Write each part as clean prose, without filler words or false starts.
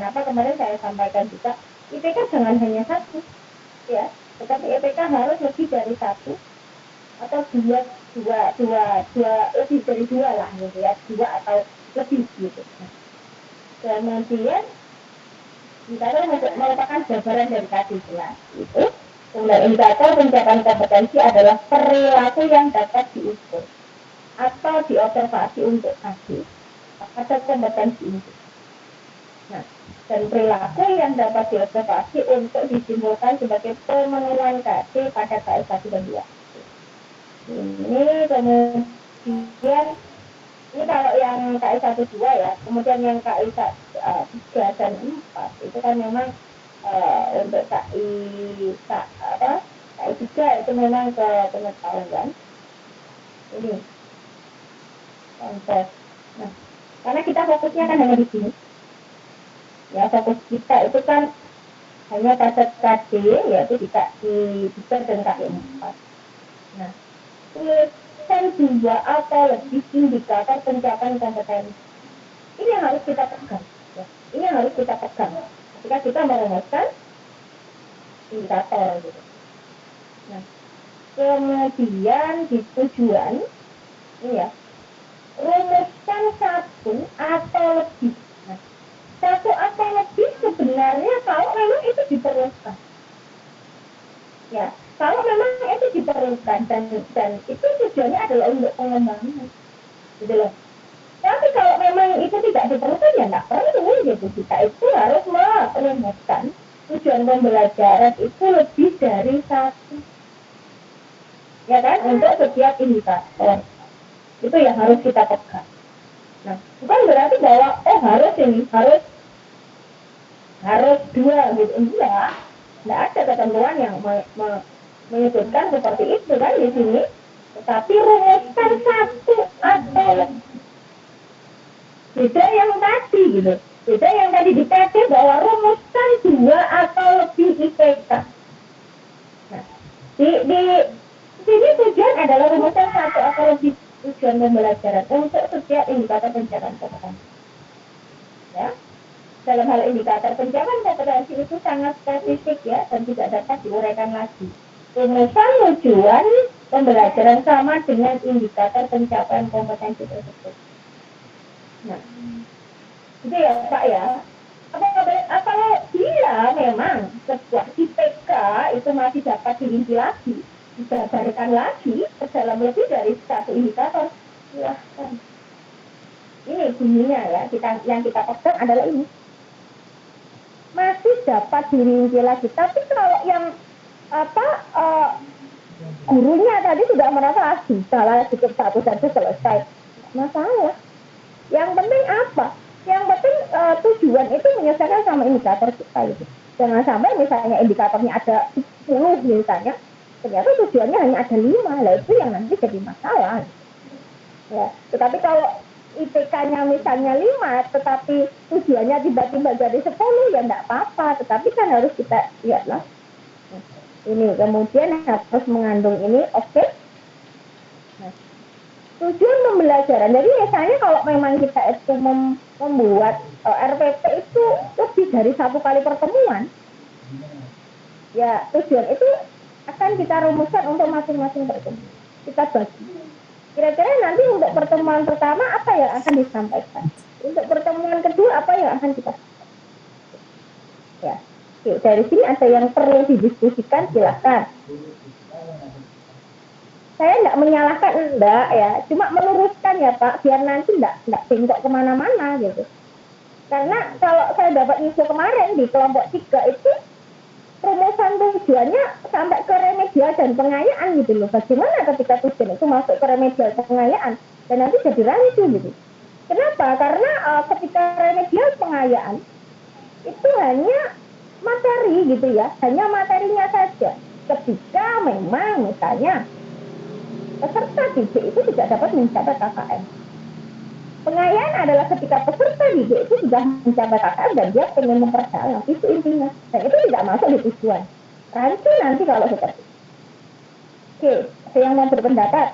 kenapa kemarin saya sampaikan juga, IPK jangan hanya satu, ya, tetapi IPK harus lebih dari satu atau dua lebih dari dua lah gitu ya, dua atau lebih gitu. Kemudian indikator merupakan jabaran dari tadi jelas itu. Kemudian indikator pencapaian kompetensi adalah perilaku yang dapat diukur atau diobservasi untuk kasus atau kompetensi itu. Nah, dan perilaku yang dapat diobservasi untuk disimpulkan sebagai pemenuhan KD pada KS 1 dan 2. Ini kemudian ini kalau yang KI 1 2 ya, kemudian yang KI 3 dan 4 itu kan memang untuk KI 3 itu memang ke pengetahuan. Ini konsep. Nah, karena kita fokusnya kan hanya di sini. Ya, fokus kita itu kan hanya pada KD, yaitu di KI 3 dan KI 4. Nah, tuliskan 2 atau lebih indikator pencapaian kompetensi. Ini yang harus kita pegang. Ya. Ini yang harus kita pegang ketika kita merumuskan indikator gitu. Nah, kemudian di tujuan ini ya, rumuskan 1 atau lebih. Nah, 1 atau lebih sebenarnya kalau memang itu diperlukan. Ya, kalau memang itu diperlukan dan itu tujuannya adalah untuk pengembangan, gitu loh. Tapi kalau memang itu tidak diperlukan ya nggak perlu gitu. Kita itu harus merumuskan tujuan pembelajaran itu lebih dari 1, ya kan, untuk setiap indikator. Itu yang harus kita pegang. Nah, bukan berarti bahwa harus 2 gitu, enggak ada ketentuan yang menyebutkan seperti itu kan di sini. Tetapi rumuskan 1 atau beda yang tadi gitu. Beda yang tadi di TD bahwa rumuskan 2 atau lebih IPK. Nah, di sini tujuan adalah rumuskan 1 atau lebih tujuan pembelajaran untuk setiap indikator pencapaian kompetensi. Ya. Dalam hal indikator pencapaian kompetensi itu sangat spesifik ya dan tidak dapat diuraikan lagi. Rumusan tujuan pembelajaran sama dengan indikator pencapaian kompetensi tersebut. Nah, itu ya Pak ya. Apabila memang sebuah IPK itu masih dapat dirinci lagi, dijabarkan lagi ke dalam lebih dari 1 indikator, silahkan. Ini bunyinya ya, yang kita pegang adalah ini. Masih dapat dirinci lagi, tapi kalau yang gurunya tadi sudah merasa salah cukup 1 saja selesai, masalah. Yang penting apa? Yang penting tujuan itu menyesuaikan sama indikator kita gitu. Jangan sampai misalnya indikatornya ada 10 misalnya, ternyata tujuannya hanya ada 5, lah itu yang nanti jadi masalah. Ya, tetapi kalau IPK-nya misalnya 5, tetapi tujuannya tiba-tiba jadi 10, ya enggak apa-apa, tetapi kan harus kita lihatlah. Ini kemudian harus mengandung ini, oke. Nah, tujuan pembelajaran. Jadi misalnya kalau memang kita itu membuat RPP itu lebih dari 1 kali pertemuan, ya tujuan itu akan kita rumuskan untuk masing-masing pertemuan. Kita bagi. Kira-kira nanti untuk pertemuan pertama apa yang akan disampaikan? Untuk pertemuan kedua apa yang akan kita sampaikan? Ya, oke, dari sini ada yang perlu didiskusikan, silakan. Saya enggak menyalahkan, enggak ya, cuma meluruskan ya Pak, biar nanti enggak bengkok kemana-mana gitu. Karena kalau saya dapat info kemarin di kelompok 3 itu rumusan tujuannya sampai ke remedial dan pengayaan gitu loh. Bagaimana ketika tujuan itu masuk ke remedial pengayaan dan nanti jadi rancu gitu. Kenapa? Karena ketika remedial pengayaan itu hanya materi gitu ya, hanya materinya saja. Ketika memang misalnya peserta didik itu tidak dapat mencapai KKM. Pengayaan adalah ketika peserta didik itu sudah mencapai KKM dan dia ingin memperdalam, itu intinya. Dan itu tidak masuk di tujuan. Rancu nanti kalau seperti itu. Oke, ada yang mau berpendapat?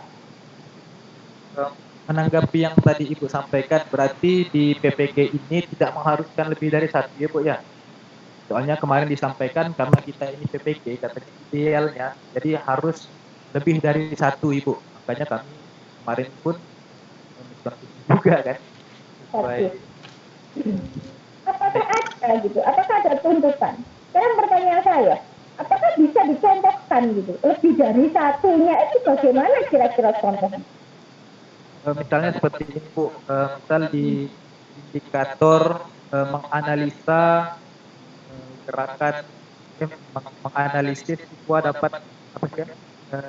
menanggapi yang tadi Ibu sampaikan, berarti di PPG ini tidak mengharuskan lebih dari satu ya Bu ya? Soalnya kemarin disampaikan karena kita ini PPG, katanya idealnya, jadi harus lebih dari satu Ibu. Makanya kami kemarin pun mendiskusi juga kan, sesuai. Oke. Apakah ada gitu? Apakah ada tuntutan? Sekarang pertanyaan saya, apakah bisa dicontohkan gitu? Lebih dari satunya itu bagaimana kira-kira contohnya? Misalnya seperti ini Bu, misal di indikator menganalisa gerakan, menganalisis siswa dapat apa sih ya?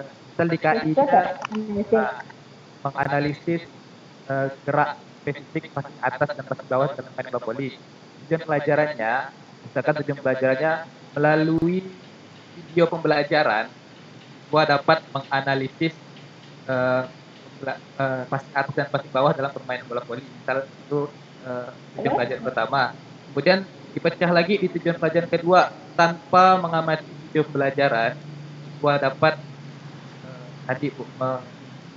Misal di Bisa KI-nya dapat analisis. menganalisis gerak spesifik passing atas dan passing bawah dalam main bola voli. Tujuan pelajarannya, misalkan tujuan pelajarannya melalui video pembelajaran, siswa dapat menganalisis uh, passing atas dan passing bawah dalam permainan bola voli. Misal itu tujuan pelajaran pertama. Kemudian dipecah lagi di tujuan pelajaran kedua, tanpa mengamati video pembelajaran, siswa dapat tadi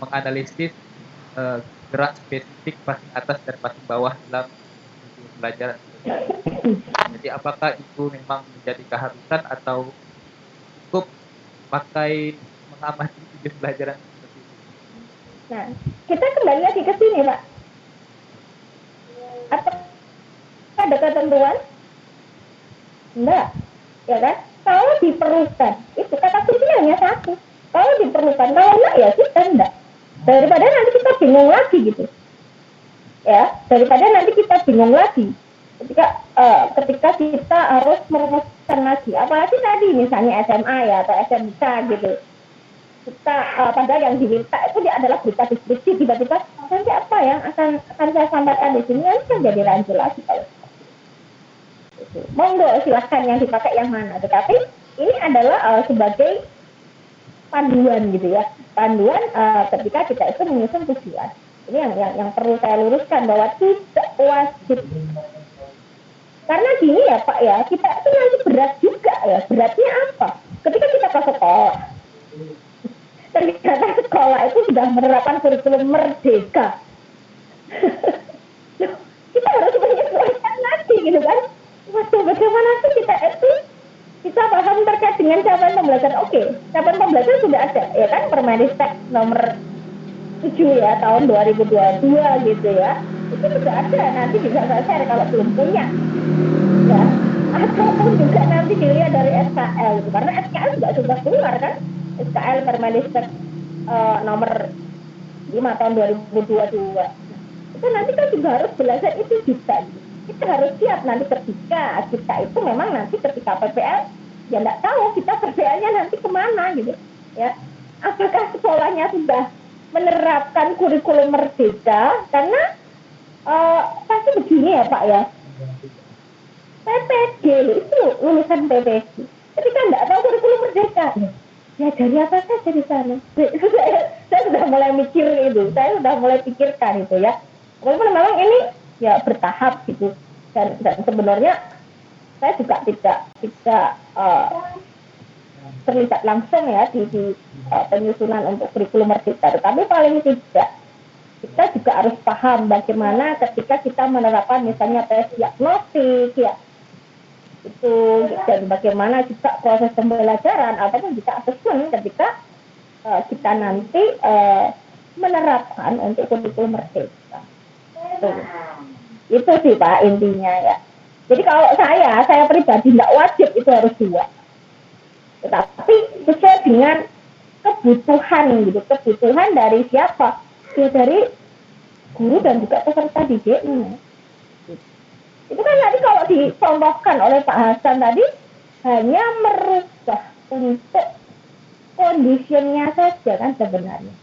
menganalisis gerak spesifik passing atas dan passing bawah dalam video pembelajaran. Jadi apakah itu memang menjadi keharusan atau cukup pakai mengamati video pembelajaran seperti itu? Nah, kita kembali lagi ke sini, Pak. Apakah ada ketentuan? Enggak, ya kan? Kalau diperlukan, itu kata kuncinya hanya satu. Kalau diperlukan, kalau enggak ya kita enggak. Daripada nanti kita bingung lagi gitu. Ya, daripada nanti kita bingung lagi. Ketika kita harus merumuskan lagi, apalagi tadi misalnya SMA ya atau SMK gitu. Kita padahal yang diminta itu dia adalah berupa deskripsi, tiba-tiba nanti apa yang akan saya sampaikan di sini kan jadi rancu lagi kalau monggo silahkan yang dipakai yang mana, tetapi ini adalah sebagai panduan gitu ya, panduan ketika kita itu menyusun tujuan. Ini yang perlu saya luruskan bahwa tidak wajib, karena gini ya Pak ya, kita itu nanti berat juga ya. Beratnya apa? Ketika kita ke sekolah, ternyata sekolah itu sudah menerapkan kurikulum merdeka. Kita harus menyesuaikan lagi gitu kan. Waduh, bagaimana sih kita itu kita paham terkait dengan capaian pembelajaran. Oke, capaian pembelajaran sudah ada ya kan, Permendikbud nomor 7 ya tahun 2022 gitu ya. Itu sudah ada, nanti bisa saya share kalau belum punya. Ya. Ataupun juga nanti dilihat dari SKL gitu. Karena SKL juga sudah keluar kan. SKL Permendikbud nomor 5 tahun 2022. Itu nanti kan juga harus belajar itu juga. Kita harus siap nanti ketika kita itu memang nanti ketika PPL ya nggak tahu kita PPL-nya nanti kemana gitu ya. Apakah sekolahnya sudah menerapkan kurikulum merdeka? Karena pasti begini ya Pak ya, PPG itu lulusan PPG ketika nggak tahu kurikulum merdeka ya dari apa saja di sana. Saya sudah mulai mikir itu, saya sudah mulai pikirkan itu ya. Walaupun memang ini ya bertahap gitu, dan sebenarnya saya juga tidak terlibat langsung ya di penyusunan untuk kurikulum merdeka. Tapi paling tidak kita juga harus paham bagaimana ketika kita menerapkan misalnya tes diagnostik ya itu, dan bagaimana juga proses pembelajaran ataupun juga asesmen ketika kita nanti menerapkan untuk kurikulum merdeka. Itu sih Pak intinya ya. Jadi kalau saya pribadi tidak wajib itu harus 2. Tetapi sesuai dengan kebutuhan gitu, kebutuhan dari siapa? Ya dari guru dan juga peserta didik. Itu kan tadi kalau dicontohkan oleh Pak Hasan tadi hanya merubah untuk conditionnya saja kan sebenarnya.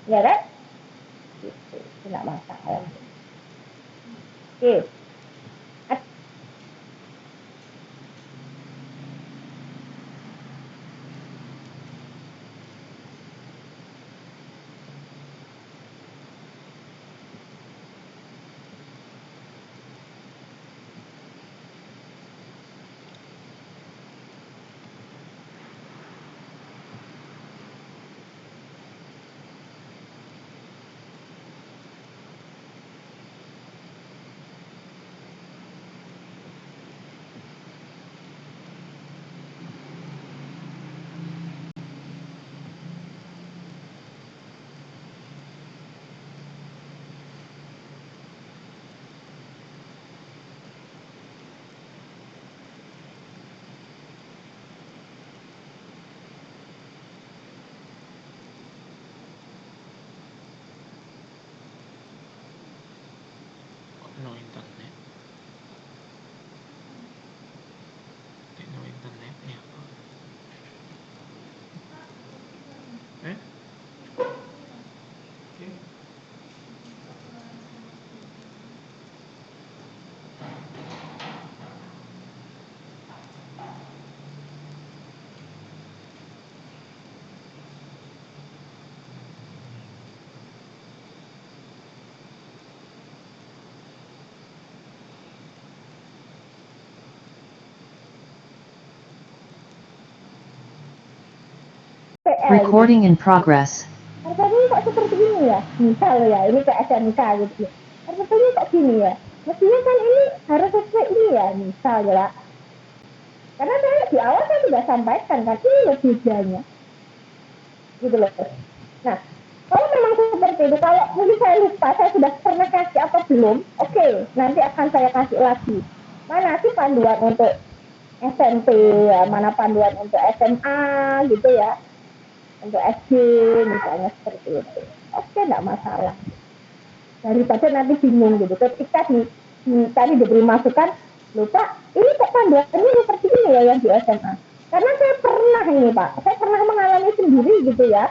Ya kan? Itu tidak masalah. Oke. PL gitu. Recording in progress. RPP kok seperti ini ya, misal ya, ini ke SMK gitu. RPP-nya kok gini ya, mestinya kan ini harus sesuai ini ya, misal ya. Karena saya di awal saya sudah sampaikan kan, ini loh bedanya. Gitu loh. Nah, kalau memang seperti itu, kalau mungkin saya lupa, saya sudah pernah kasih atau belum, oke, nanti akan saya kasih lagi. Mana sih panduan untuk SMP, ya, mana panduan untuk SMA gitu ya, untuk SD misalnya seperti itu. Oke, enggak masalah. Daripada nanti bingung gitu. Ketika tadi diberi masukan, lupa, ini kok panduannya seperti ini ya yang di SMA. Karena saya pernah ini Pak, saya pernah mengalami sendiri gitu ya.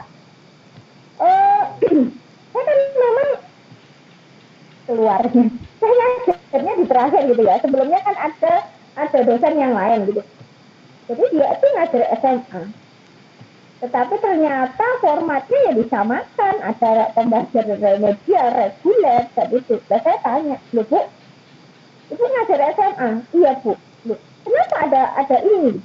Saya kan memang keluarnya, saya ngajarnya di terakhir gitu ya. Sebelumnya kan ada dosen yang lain gitu. Jadi dia itu ngajar SMA. Tetapi ternyata formatnya ya disamakan, ada pembelajaran remedial, reguler, tadi itu. Dan saya tanya, loh Bu, itu ngajar SMA? Iya Bu. Loh, kenapa ada ini?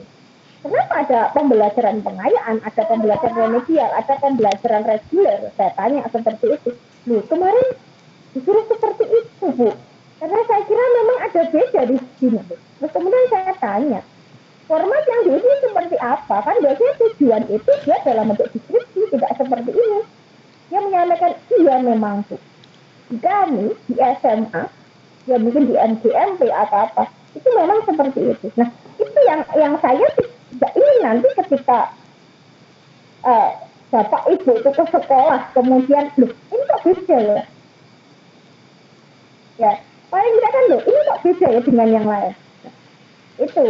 Kenapa ada pembelajaran pengayaan, ada pembelajaran remedial, ada pembelajaran reguler? Saya tanya seperti itu. Loh, kemarin disuruh seperti itu Bu. Karena saya kira memang ada beda di sini. Terus kemudian saya tanya, format yang diuji seperti apa? Kan biasanya tujuan itu dia dalam bentuk deskripsi, tidak seperti ini. Dia menyampaikan, iya memang Bu. Di kami, di SMA, ya mungkin di NCMP atau apa, itu memang seperti itu. Nah, itu yang saya tidak ingin nanti ketika Bapak Ibu itu ke sekolah, kemudian, loh, ini kok beda ya? Ya, paling tidak kan, loh, ini kok beda ya dengan yang lain? Nah, itu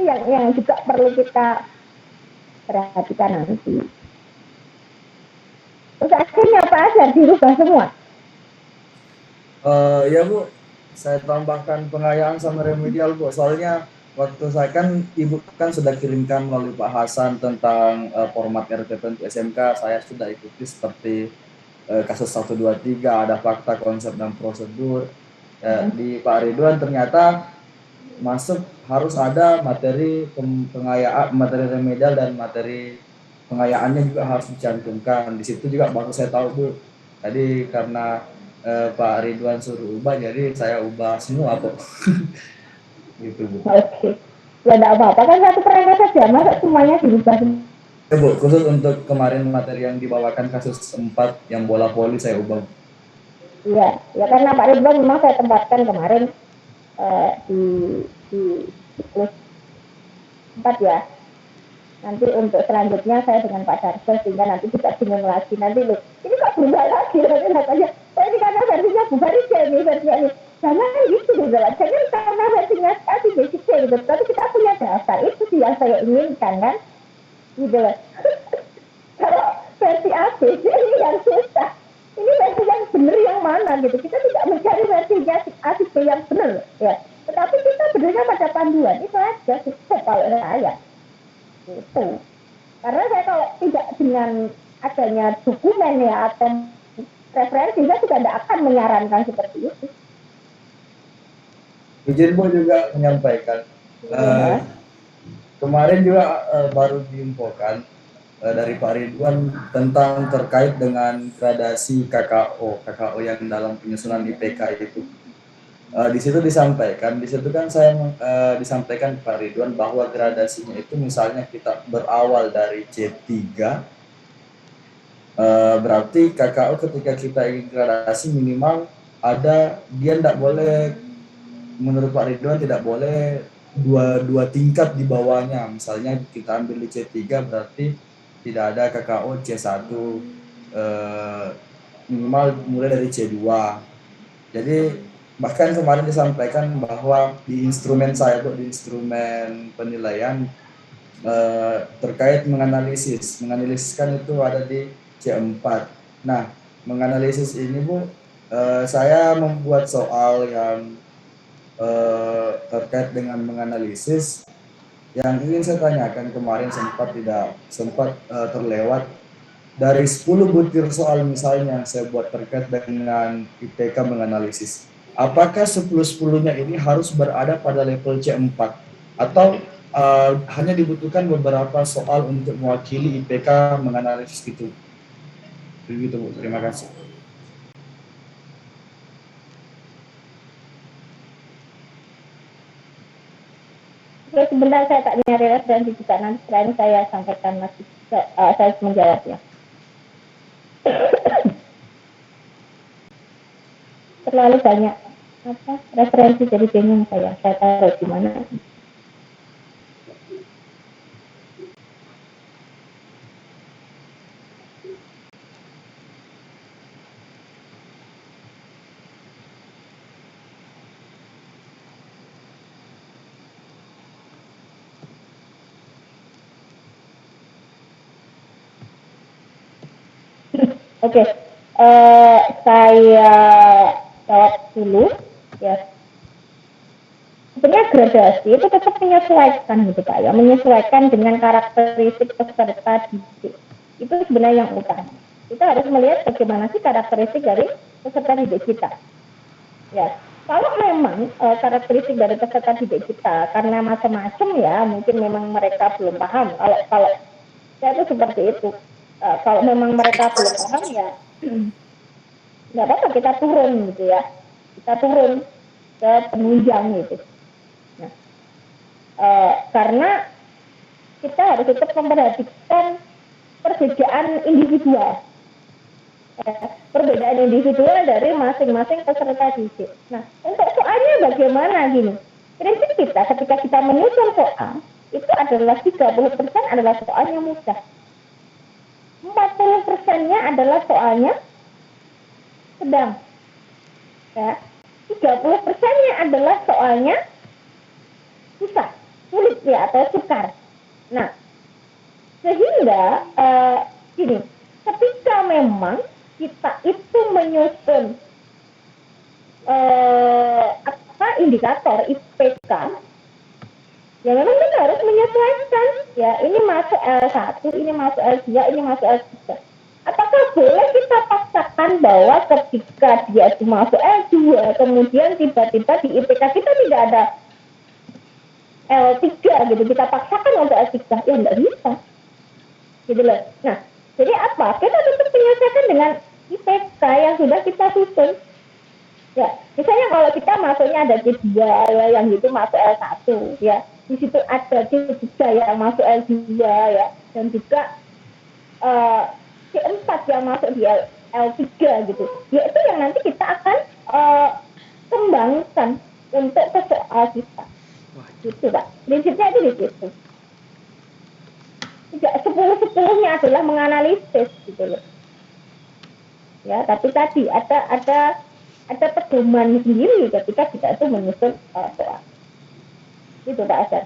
yang juga perlu kita perhatikan nanti. Terus akhirnya Pak Azhar dirubah semua? Ya Bu, saya tambahkan pengayaan sama remedial Bu. Soalnya waktu saya kan Ibu kan sudah kirimkan melalui Pak Hasan tentang format RPP untuk SMK. Saya sudah ikuti seperti kasus 123, ada fakta, konsep, dan prosedur. Di Pak Ridwan ternyata masuk harus ada materi pengayaan, materi remedial, dan materi pengayaannya juga harus dicantumkan. Di situ juga baru saya tahu Bu. Tadi karena Pak Ridwan suruh ubah, jadi saya ubah semua kok. Gitu Bu. Oke. Ya enggak apa-apa, kan satu perangkat saja, masa semuanya dirubah. Ya Bu, khusus untuk kemarin materi yang dibawakan kasus 4 yang bola voli saya ubah. Iya, ya karena Pak Ridwan memang saya tempatkan kemarin di siklus 4 ya. Nanti untuk selanjutnya saya dengan Pak Darso sehingga nanti tidak bingung lagi. Nanti loh, ini kok berubah lagi? Nanti katanya, oh ini karena versinya Bu Farida ini, versinya ini. Jangan gitu loh, jangan karena versinya tadi basic gitu. Tapi kita punya dasar, itu sih yang saya inginkan kan. Gitu loh. Kalau versi AB ini yang susah. Ini versi yang benar yang mana gitu. Kita tidak mencari versinya A B yang benar ya. Tetapi kita benernya pada panduan itu aja cukup kalau saya. Itu. Karena saya kalau tidak dengan adanya dokumen ya atau referensi, saya juga tidak akan menyarankan seperti itu. Izin Bu juga menyampaikan. Kemarin juga baru diinfokan dari Pak Ridwan tentang terkait dengan gradasi KKO yang dalam penyusunan IPK itu. Di situ disampaikan, di situ kan saya disampaikan Pak Ridwan bahwa gradasinya itu misalnya kita berawal dari C3, berarti KKO ketika kita ingin gradasi minimal ada, dia tidak boleh, menurut Pak Ridwan tidak boleh dua tingkat di bawahnya. Misalnya kita ambil di C3 berarti tidak ada KKO C1, minimal mulai dari C2. Jadi bahkan kemarin disampaikan bahwa di instrumen saya, di instrumen penilaian terkait menganalisiskan itu ada di C4. Nah, menganalisis ini Bu, saya membuat soal yang terkait dengan menganalisis. Yang ingin saya tanyakan kemarin sempat terlewat. Dari 10 butir soal misalnya saya buat terkait dengan IPK menganalisis. Apakah 10-10-nya ini harus berada pada level C4? Atau hanya dibutuhkan beberapa soal untuk mewakili IPK menganalisis itu. Begitu Bu, terima kasih. Oke, sebentar saya tak nyari referensi juga, nanti selain saya sampaikan masih saya menjawabnya. Terlalu banyak referensi, jadi bingung saya taruh di mana. Oke, saya jawab dulu ya. Sebenarnya gradasi itu tetap menyesuaikan gitu Pak ya, menyesuaikan dengan karakteristik peserta didik. Itu sebenarnya yang utama. Kita harus melihat bagaimana sih karakteristik dari peserta didik kita. Ya, kalau memang karakteristik dari peserta didik kita karena macam-macam ya, mungkin memang mereka belum paham. Kalau saya itu seperti itu. Kalau memang mereka belum paham ya nggak apa-apa, kita turun gitu ya, kita turun ke penunjang gitu. Nah, karena kita harus tetap memperhatikan perbedaan individual, perbedaan individual dari masing-masing peserta didik. Nah, untuk soalnya bagaimana gini? Prinsip kita ketika kita menyusun soal itu adalah 30% adalah soalnya mudah, 40%-nya adalah soalnya sedang, ya, 30%-nya adalah soalnya susah, sulit ya, atau sukar. Nah, sehingga gini, ketika memang kita itu menyusun indikator IPK, ya memang kita harus menyesuaikan. Ya, ini masuk L1, ini masuk L2, ini masuk L3. Apakah boleh kita paksakan bahwa ketika dia itu masuk L2, kemudian tiba-tiba di IPK kita tidak ada L3 gitu, kita paksakan untuk L3? Ya nggak bisa. Gitu loh. Nah, jadi apa? Kita tetap menyelesaikan dengan IPK yang sudah kita susun. Ya, misalnya kalau kita masuknya ada C2 ya, yang itu masuk L1 ya. Di situ ada C3 yang masuk L2 ya, dan juga C4 yang masuk di L3 gitu. Ya itu yang nanti kita akan kembangkan untuk ke soal kita. Gitu Pak. Prinsipnya itu di situ. Tidak 10-10-nya adalah menganalisis gitu loh. Ya, tapi tadi ada pedoman sendiri ketika kita itu menyusun soal. Itu Pak Azhar.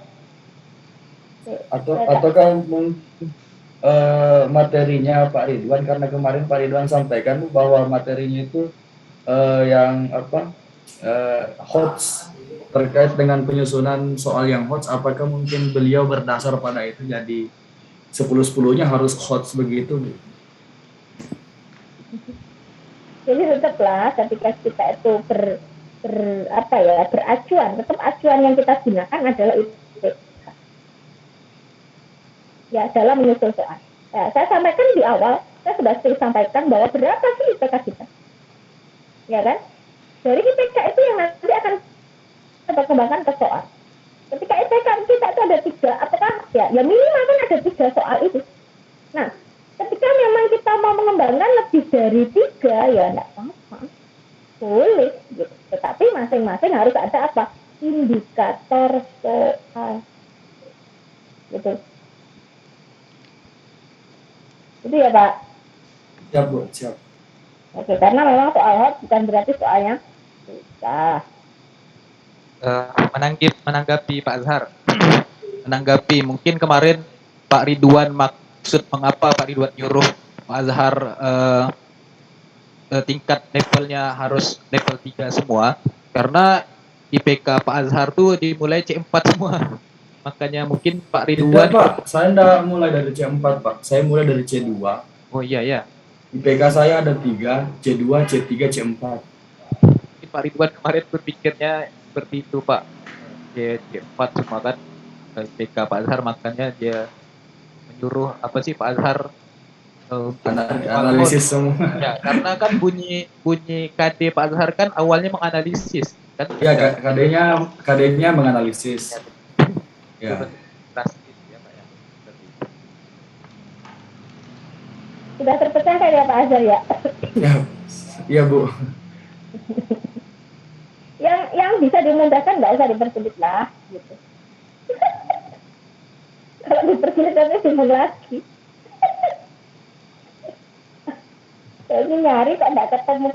Ataukah mungkin materinya Pak Ridwan, karena kemarin Pak Ridwan sampaikan bahwa materinya itu yang HOTS, terkait dengan penyusunan soal yang HOTS, apakah mungkin beliau berdasar pada itu jadi 10-10-nya harus HOTS begitu? Jadi tetaplah ketika kita itu beracuan, tetap acuan yang kita gunakan adalah IPK. Ya, dalam menyusun soal. Ya, saya sampaikan di awal, saya sudah sampaikan bahwa berapa sih IPK kita. Ya kan? Dari IPK itu yang nanti akan kita kembangkan ke soal. Ketika IPK kita itu ada 3, apakah ya minimal kan ada 3 soal itu. Nah, ketika memang kita mau mengembangkan lebih dari 3, ya enggak apa-apa, boleh gitu. Tetapi masing-masing harus ada apa? Indikator soal gitu. Itu ya Pak. Siap Bu, siap. Oke, karena memang soal hot bukan berarti soalnya susah. Menanggapi Pak Azhar, menanggapi mungkin kemarin Pak Ridwan maksud mengapa Pak Ridwan nyuruh Pak Azhar tingkat levelnya harus level 3 semua, karena IPK Pak Azhar tuh dimulai C4 semua. Makanya mungkin Pak Ridwan... Tidak Pak, saya tidak mulai dari C4 Pak, saya mulai dari C2. Oh iya ya. IPK saya ada 3, C2, C3, C4. Mungkin Pak Ridwan kemarin berpikirnya seperti itu Pak, C4 semua kan. PK Pak Azhar, makanya dia menyuruh apa sih Pak Azhar untuk membangun. Analisis semua. Ya, karena kan bunyi bunyi KD Pak Azhar kan awalnya menganalisis kan Ya, tidak KD-nya menganalisis. itu Ya. bentuk drastis ya Pak ya. Seperti itu. Sudah terpecahkan ya Pak Azhar ya. Ya, iya Bu. Yang bisa dimudahkan nggak usah dipersulit lah, gitu. Kalau dipersulit nanti bingung lagi. Ini nyari kok nggak ketemu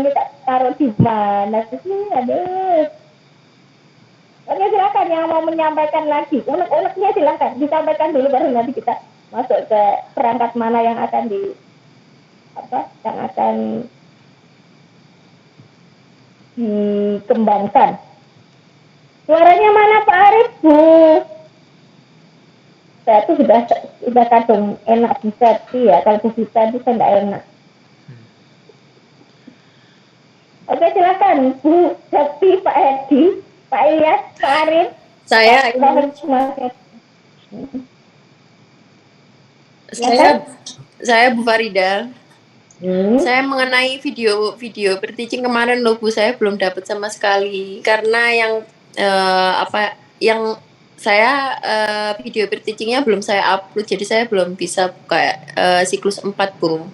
nih, tak taruh di mana sih? Aduh. Oke, silakan yang mau menyampaikan lagi. Unek-uneknya silakan disampaikan dulu, baru nanti kita masuk ke perangkat mana yang akan dikembangkan. Suaranya mana Pak Arif, Bu? Saya tuh sudah kadang enak bisa sih ya, kalau bisa itu saya nggak enak. Oke, silakan Bu Septi, Pak Edi, Pak Ilyas, Pak Arif. Saya Bu Farida. Saya mengenai video berteaching kemarin loh Bu, saya belum dapat sama sekali karena yang saya video berteachingnya belum saya upload, jadi saya belum bisa buka siklus 4 Bu.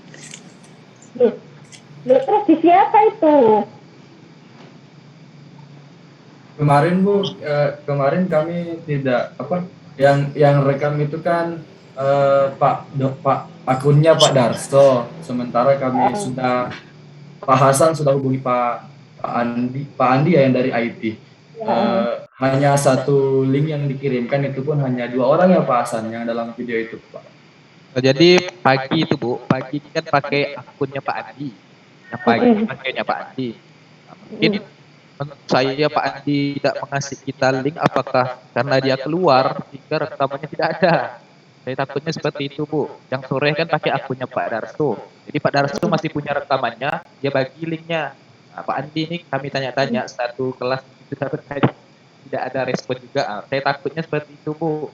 Terus di siapa itu? Kemarin Bu, kemarin kami tidak yang rekam itu kan Pak akunnya Pak Darso, sementara kami Pak Hasan sudah hubungi Pak Andi ya yang dari IT. Hanya satu link yang dikirimkan, itu pun hanya 2 orang ya Pak Hasan yang dalam video itu Pak. Jadi pagi itu Bu, pagi kan pakai akunnya Pak Andi, yang pagi pakainya Pak Andi. Nah, mungkin menurut saya Pak Andi tidak mengasih kita link, apakah karena dia keluar sehingga rekamannya tidak ada. Saya takutnya seperti itu Bu. Yang sore kan pakai akunnya Pak Darso. Jadi Pak Darso masih punya rekamannya, dia bagi linknya. Nah, Pak Andi ini kami tanya-tanya satu kelas itu tidak ada respon juga. Nah, saya takutnya seperti itu Bu.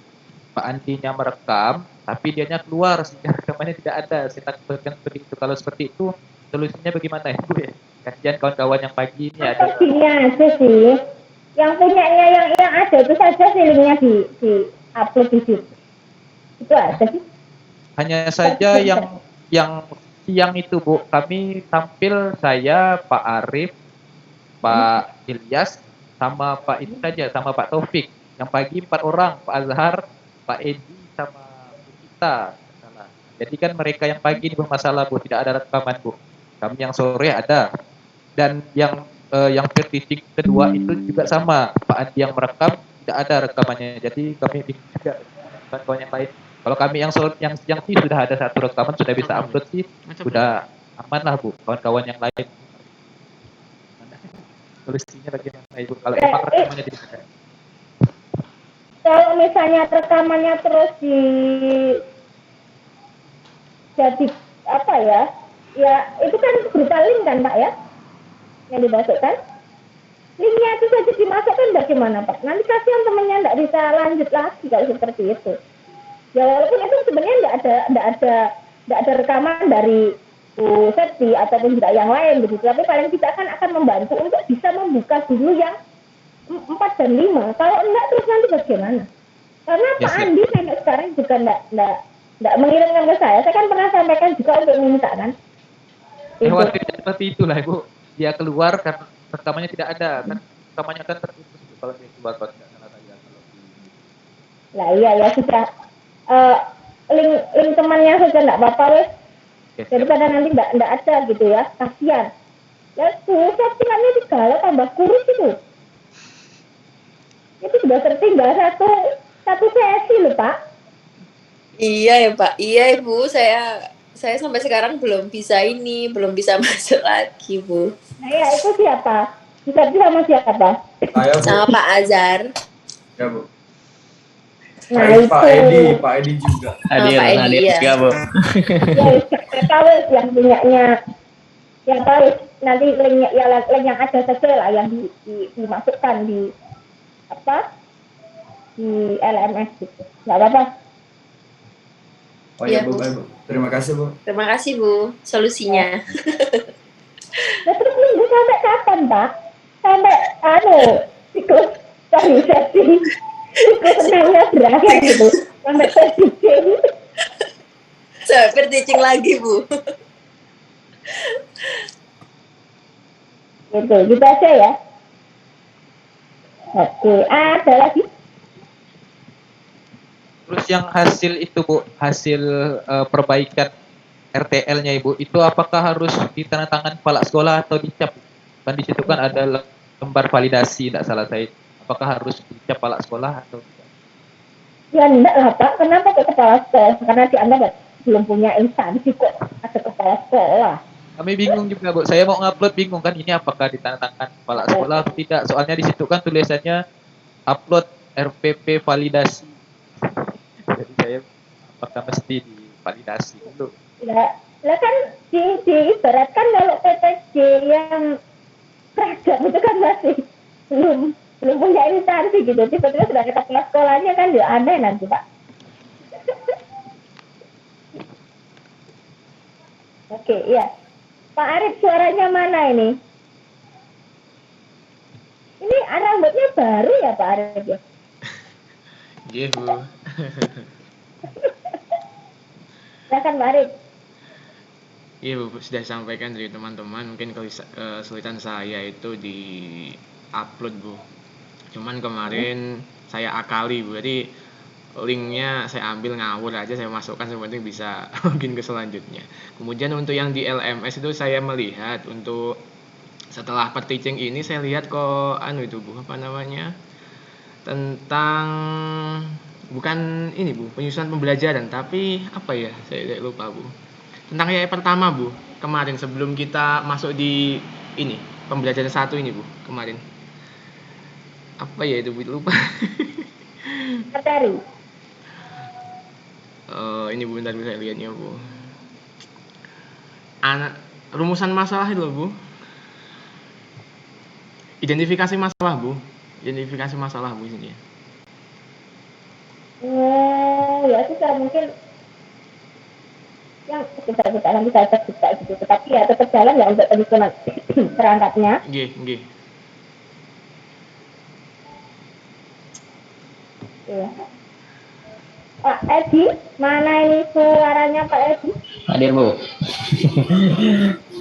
Pak Andinya merekam, tapi dianya keluar sehingga rekamannya tidak ada. Saya takutkan seperti itu. Kalau seperti itu, solusinya bagaimana ya Bu? Kasihan kawan-kawan yang pagi ini ada. Gini aja sih, yang punyanya yang ada itu saja sih linknya di upload di situ. Itu aja sih. Hanya saja yang siang itu Bu, kami tampil saya, Pak Arif, Pak Ilyas, sama Pak itu saja, sama Pak Taufik. Yang pagi 4 orang, Pak Azhar, Pak Edi, sama Bu Kita. Jadi kan mereka yang pagi ini bermasalah Bu, tidak ada rekaman Bu. Kami yang sore ada. Dan yang versi kedua itu juga sama, Pak Adi yang merekam tidak ada rekamannya. Jadi kami tidak kawan yang lain. Kalau kami yang siang sih sudah ada satu rekaman, sudah bisa upload sih, sudah aman lah Bu. Kawan-kawan yang lain, solusinya bagaimana Ibu? Kalau memang rekamannya tidak ada. Kalau misalnya rekamannya terus jadi apa ya? Ya itu kan berupa link kan Pak ya? Yang dimasukkan. Linknya itu saja dimasukkan bagaimana Pak? Nanti kasihan temannya nggak bisa lanjut lagi kalau seperti itu. Ya walaupun itu sebenarnya nggak ada rekaman dari Bu Septi ataupun juga yang lain begitu, tapi paling tidak kan akan membantu untuk bisa membuka dulu yang 4 dan 5. Kalau enggak terus nanti bagaimana? Karena Pak Andi sampai sekarang juga enggak mengirimkan ke saya. Saya kan pernah sampaikan juga untuk meminta kan. Khawatirnya seperti itulah Ibu. Dia keluar karena rekamannya tidak ada. Kan rekamannya kan terputus kalau dia keluar kalau tidak salah saya. Nah iya ya sudah. Link temannya saja enggak apa-apa wes. Daripada nanti enggak ada gitu ya. Kasihan. Ya susah tinggalnya digalau tambah kurus itu. Itu sudah tertinggal satu sesi loh Pak. Iya ya Pak, iya Ibu, saya sampai sekarang belum bisa masuk lagi Bu. Nah ya itu siapa? Bisa sama siapa? Sama Pak Azhar. Ya Bu. Nah Pak Edi juga. Hadir juga Bu. Ya tahu yang punyanya. Ya tahu nanti link yang ada saja lah yang dimasukkan di di LMS gitu. Nggak apa-apa. Oh iya Iya, Bu, Bu. baik, Bu. Terima kasih Bu. Terima kasih Bu solusinya. Nah, terus minggu sampai kapan, Pak? Sampai siklus stabilisasi, siklus senangnya berakhir gitu. Sampai terbikin. Sampai teaching lagi Bu. Gitu aja ya. Oke, ada lagi? Terus yang hasil itu Bu, hasil perbaikan RTL-nya Ibu, itu apakah harus ditandatangan kepala sekolah atau dicap? Kan di situ kan ada lembar validasi, tidak salah saya. Apakah harus dicap kepala sekolah atau tidak? Ya enggak lah Pak, kenapa ke kepala sekolah? Karena dianggap belum punya instansi kok ada kepala sekolah. Kami bingung juga Bu, saya mau ngupload bingung kan ini apakah ditandatangan kepala sekolah atau tidak? Soalnya di situ kan tulisannya upload RPP validasi. Jadi saya apakah mesti divalidasi dulu? Ya, lah kan diibaratkan kalau PPJ yang seragam itu kan masih belum punya instansi gitu. Tiba-tiba sudah ke kepala sekolahnya kan ya aneh nanti Pak. Oke, iya. Pak Arif suaranya mana ini? Ini rambutnya baru ya Pak Arif ya? Iya Bu. Silakan Pak Arif. Iya Bu, sudah sampaikan dari teman-teman. Mungkin kesulitan saya itu di upload Bu. Cuman kemarin saya akali Bu. Jadi linknya saya ambil ngawur aja, saya masukkan sebenarnya bisa login ke selanjutnya. Kemudian untuk yang di LMS itu saya melihat untuk setelah per-teaching ini saya lihat kok itu Bu, apa namanya? Tentang bukan ini Bu, penyusunan pembelajaran, tapi apa ya? Saya lupa Bu. Tentang yang pertama Bu, kemarin sebelum kita masuk di ini pembelajaran satu ini Bu, kemarin apa ya itu Bu, lupa. Materi. Ini Bu, bentar saya lihatnya Bu. Rumusan masalah itu loh Bu. Identifikasi masalah Bu. Identifikasi masalah Bu ini. Ya sudah mungkin yang kita nanti saya terbuka gitu, tetapi ya tetap jalan ya untuk penyusunan perangkatnya. Nggih. Ya. Pak Edi, mana ini suaranya Pak Edi? Hadir Bu.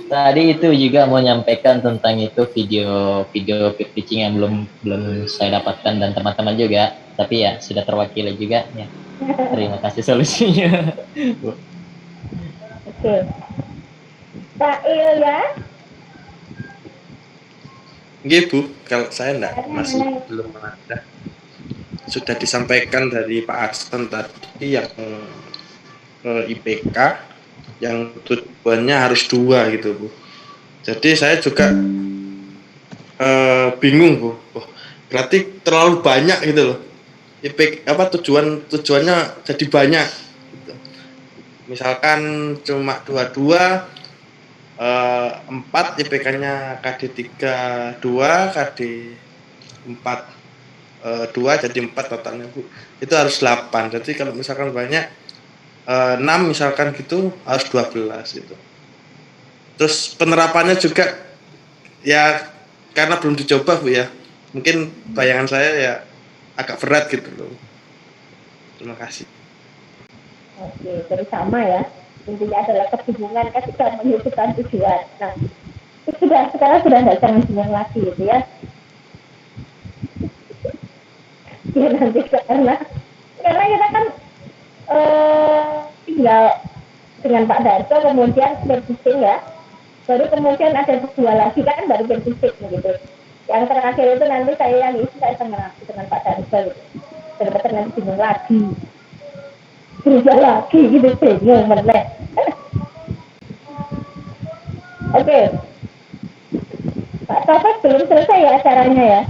Tadi itu juga mau nyampaikan tentang itu video pitching yang belum saya dapatkan dan teman-teman juga, tapi ya sudah terwakili juga ya. Terima kasih solusinya. Bu. Oke. Pak Ilya? Nggih Bu, kalau saya masih belum ada. Sudah disampaikan dari Pak Hasan tadi yang IPK yang tujuannya harus 2 gitu Bu. Jadi saya juga bingung Bu. Oh, berarti terlalu banyak gitu loh. IPK tujuannya jadi banyak. Gitu. Misalkan cuma 22 4 IPK-nya KD 3 2, KD 4 2 jadi 4 totalnya Bu. Itu harus 8. Jadi kalau misalkan banyak 6 misalkan gitu harus 12 gitu. Terus penerapannya juga ya karena belum dicoba Bu ya. Mungkin bayangan saya ya agak berat gitu loh. Terima kasih. Oke, jadi sama ya. Intinya adalah kebingungan ketika menyusukan tujuan. Nah, sekarang sudah tidak jangan bingung lagi gitu ya. Ya nanti karena kita kan tinggal dengan Pak Darto kemudian berpusing ya, baru kemudian ada 2 lagi kan baru berpusing gitu. Yang terakhir itu nanti saya yang isi saya dengan Pak Darto gitu. Benar-benar nanti bingung lagi, berubah lagi gitu bingung meneh. Oke. Pak Taufik belum selesai ya acaranya ya.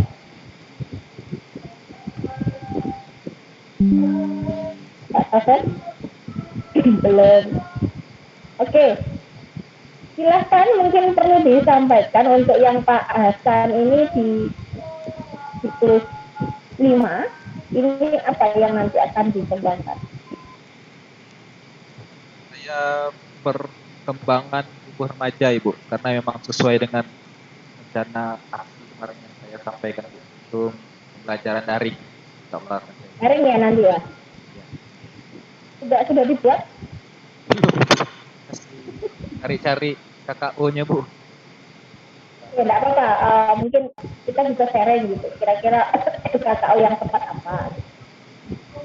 Pak Taufik belum. Oke. Silahkan mungkin perlu disampaikan untuk yang Pak Hasan ini di siklus 5 ini apa yang nanti akan dikembangkan? Saya perkembangan tubuh remaja Ibu, karena memang sesuai dengan rencana aksi kemarin yang saya sampaikan Bu, itu pembelajaran daring. Insyaallah akan saya Daring ya nanti ya? Sudah dibuat? masih cari-cari KKO-nya Bu. Ya enggak apa-apa, mungkin kita bisa sharing gitu, kira-kira KKO yang tepat apa.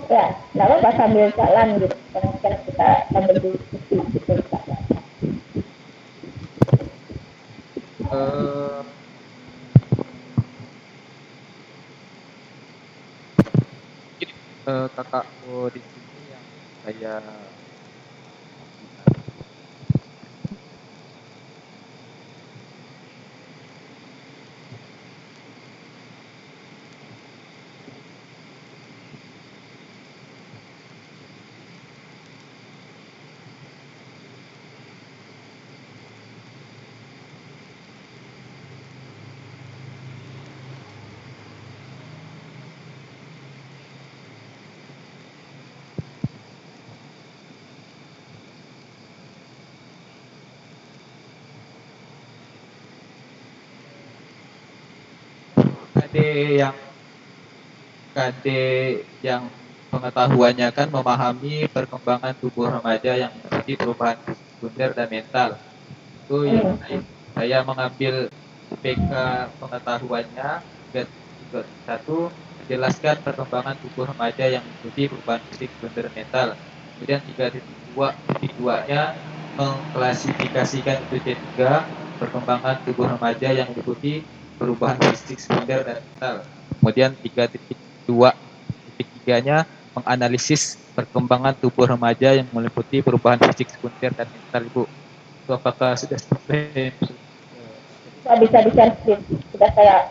Ya, enggak apa-apa sambil jalan gitu, kan kita sambil diskusi gitu. Eh, mungkin KKO di sini yang saya KD yang KD yang pengetahuannya kan memahami perkembangan tubuh remaja yang mengikuti perubahan sekunder dan mental. Itu yang saya mengambil PK pengetahuannya 3.1 menjelaskan perkembangan tubuh remaja yang mengikuti perubahan fisik sekunder dan mental. Kemudian 3.2.2-nya mengklasifikasikan itu C3 perkembangan tubuh remaja yang mengikuti perubahan fisik sekunder dan mental. Kemudian 3.2.3-nya menganalisis perkembangan tubuh remaja yang meliputi perubahan fisik sekunder dan mental Ibu. Itu apakah sudah sampai? Bisa di-share screen, sudah saya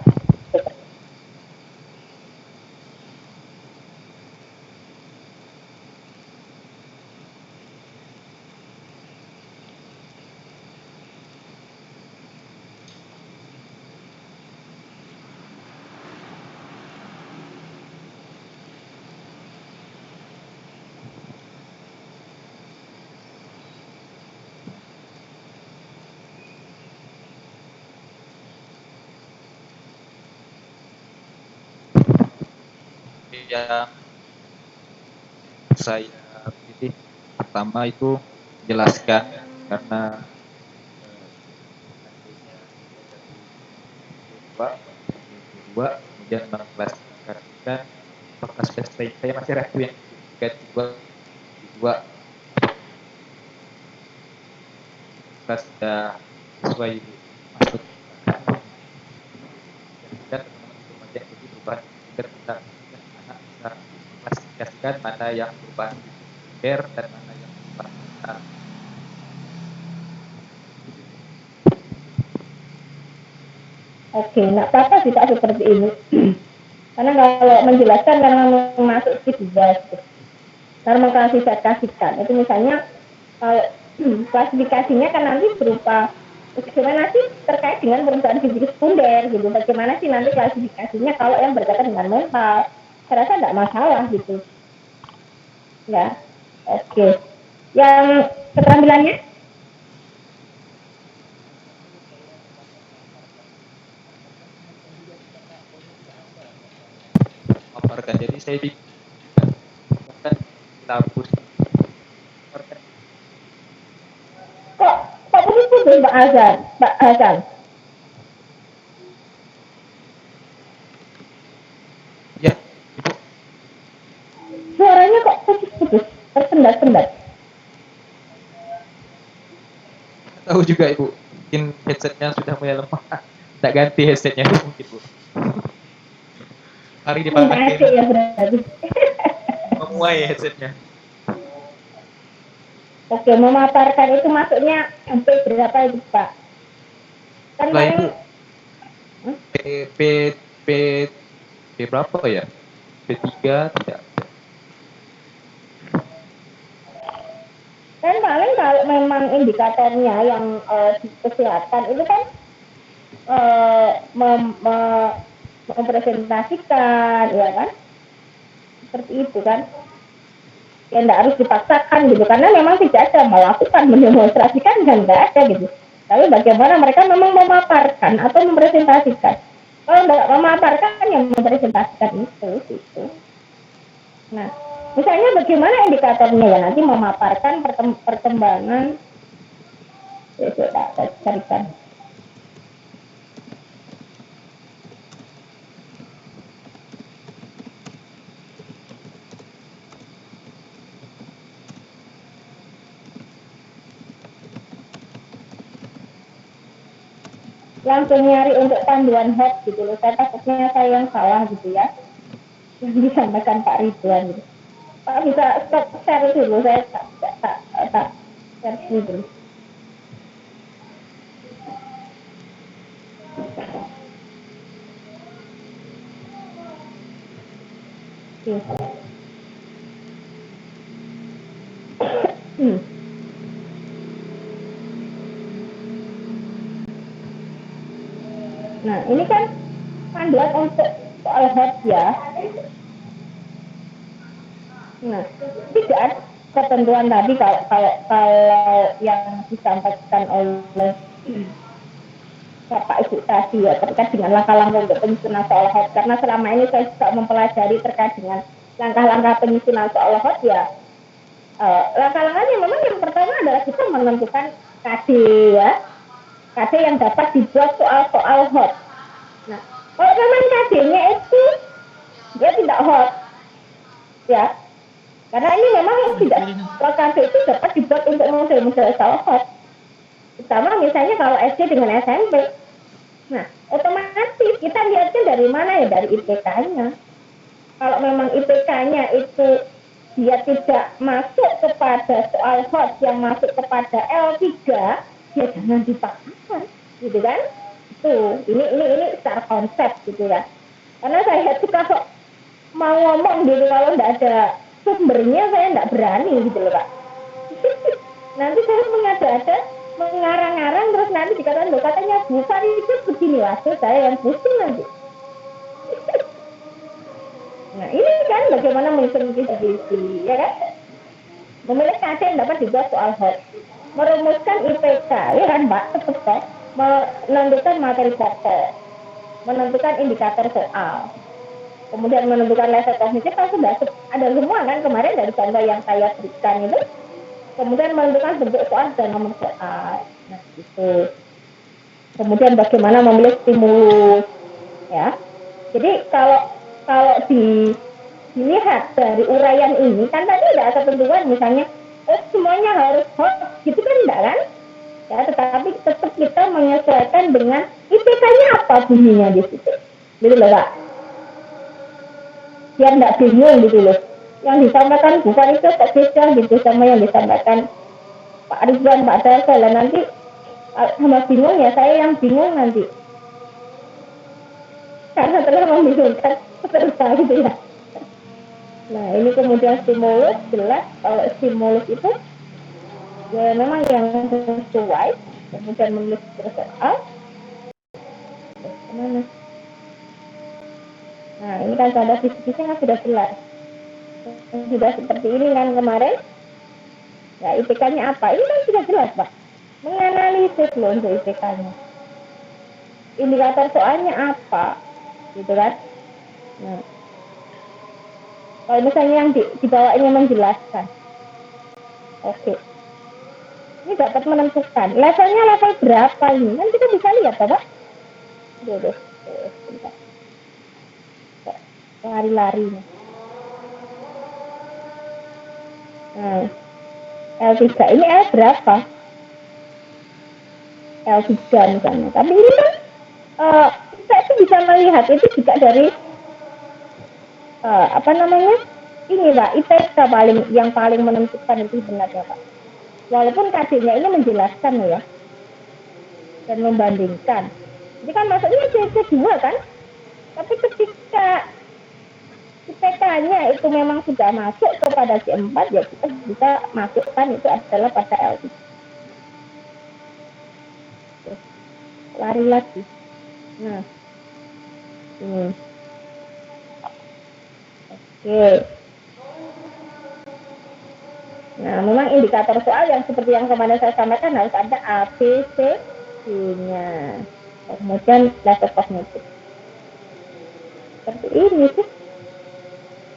yang saya pilih pertama itu jelaskan karena dua kemudian mengklasifikasikan apakah sudah saya masih ragu yang dua apakah sudah sesuai masuk dan kemudian jadi perubahan kita anak bisa klasifikasikan mana yang perubahan dan mana yang perubahan. Oke, nggak apa-apa sih Kak seperti ini. Karena kalau menjelaskan karena masuk ke juga, karena mengklasifikasikan itu misalnya kalau klasifikasinya kan nanti berupa bagaimana sih terkait dengan perubahan fisik sekunder gitu. Bagaimana sih nanti klasifikasinya kalau yang berkaitan dengan mental? Saya rasa nggak masalah gitu. Ya, oke. Yang keterampilannya? Paparkan. Jadi saya kan lapus Kok putus Mbak Hasan? ya Suaranya kok putus-putus, tersendat-sendat. tahu juga Ibu, mungkin headsetnya sudah mulai lemah. Tidak ganti headsetnya mungkin Bu. Hari dipakai Ya berarti. memuai headsetnya. Oke, memaparkan itu maksudnya sampai berapa itu Pak? Kan paling P berapa ya? P3 tidak. kan paling kalau memang indikatornya yang di kesehatan itu kan mempresentasikan, ya kan? seperti itu kan. Ya tidak harus dipaksakan gitu, karena memang tidak ada melakukan, mendemonstrasikan dan tidak ada gitu. Tapi bagaimana mereka memang memaparkan atau mempresentasikan. Kalau tidak memaparkan, yang mempresentasikan itu gitu. Nah, misalnya bagaimana indikatornya ya, nanti memaparkan perkembangan. Ya sudah, saya carikan. Langsung nyari untuk panduan hot gitu loh. Saya takutnya saya yang salah gitu ya, yang disampaikan Pak Ridwan gitu. Pak bisa stop share dulu, saya tak share dulu. Nah, ini kan panduan untuk soal hot ya. Nah, tidak ketentuan tadi kalau yang disampaikan oleh Bapak Ibu tadi ya, terkait dengan langkah-langkah untuk penyusunan soal hot. Karena selama ini saya juga mempelajari terkait dengan langkah-langkah penyusunan soal hot ya. Langkah-langkahnya memang yang pertama adalah kita menentukan KD ya. KD yang dapat dibuat soal-soal hot. Nah, kalau memang KD-nya itu dia tidak hot, ya, karena ini memang tidak, kalau KD itu dapat dibuat untuk model-model soal hot, terutama misalnya kalau SD dengan SMP. Nah, otomatis kita lihatnya dari mana ya, dari IPK-nya. Kalau memang IPK-nya itu dia tidak masuk kepada soal hot yang masuk kepada L3, ya jangan dipaksakan, gitu kan? Tuh, ini secara konsep gitu ya. Karena saya itu kalau mau ngomong gitu, kalau nggak ada sumbernya saya nggak berani gitu loh Pak. Nanti saya mengada-ada, mengarang-arang, terus nanti dikatakan, loh katanya bukan itu begini, waduh saya yang pusing nanti. Nah ini kan bagaimana menghitung visi, ya kan? Memilih KD yang dapat dibuat soal hot, merumuskan IPK, ya kan Mbak, tetap menentukan materi pokok, menentukan indikator soal, kemudian menentukan level kognitif, kan sudah ada semua kan kemarin dari contoh yang saya berikan itu. Kemudian menentukan bentuk soal dan nomor soal. Nah itu. Kemudian bagaimana memilih stimulus, ya. Jadi kalau dilihat dari uraian ini kan tadi ada ketentuan misalnya semuanya harus hot gitu kan enggak kan ya, tetapi tetap kita menyesuaikan dengan IPK-nya apa bunyinya di situ gitu loh Pak, biar enggak bingung gitu loh, yang disampaikan bukan itu kok beda gitu sama yang disampaikan Pak Ridwan, Pak Dasel, nanti sama bingung ya, saya yang bingung nanti karena telah membingungkan peserta gitu ya. Nah ini kemudian stimulus, jelas kalau stimulus itu ya memang yang sesuai, kemudian menulis soal. Nah ini kan tanda visi-visinya sudah jelas, sudah seperti ini kan kemarin. Ya IPK-nya apa? Ini kan sudah jelas Pak, menganalisis loh untuk IPK-nya, indikator soalnya apa gitu kan. Nah kalau misalnya yang di bawahnya menjelaskan, oke. Ini dapat menentukan levelnya level berapa ini, kan kita bisa lihat Bapak. Lari-lari. Nah, L3 ini L berapa? L3 misalnya. Tapi ini kan kita itu bisa melihat itu juga dari ini Pak, IPK yang paling menentukan itu sebenarnya Pak. Walaupun KD-nya ini menjelaskan ya dan membandingkan. Jadi kan maksudnya C2 kan? Tapi ketika IPK-nya itu memang sudah masuk kepada C4, ya kita bisa masukkan itu adalah pada L3. Lari lagi. Nah, oke. Nah, memang indikator soal yang seperti yang kemarin saya sampaikan harus ada A, B, C, D-nya. Kemudian level kognitif. Seperti ini sih.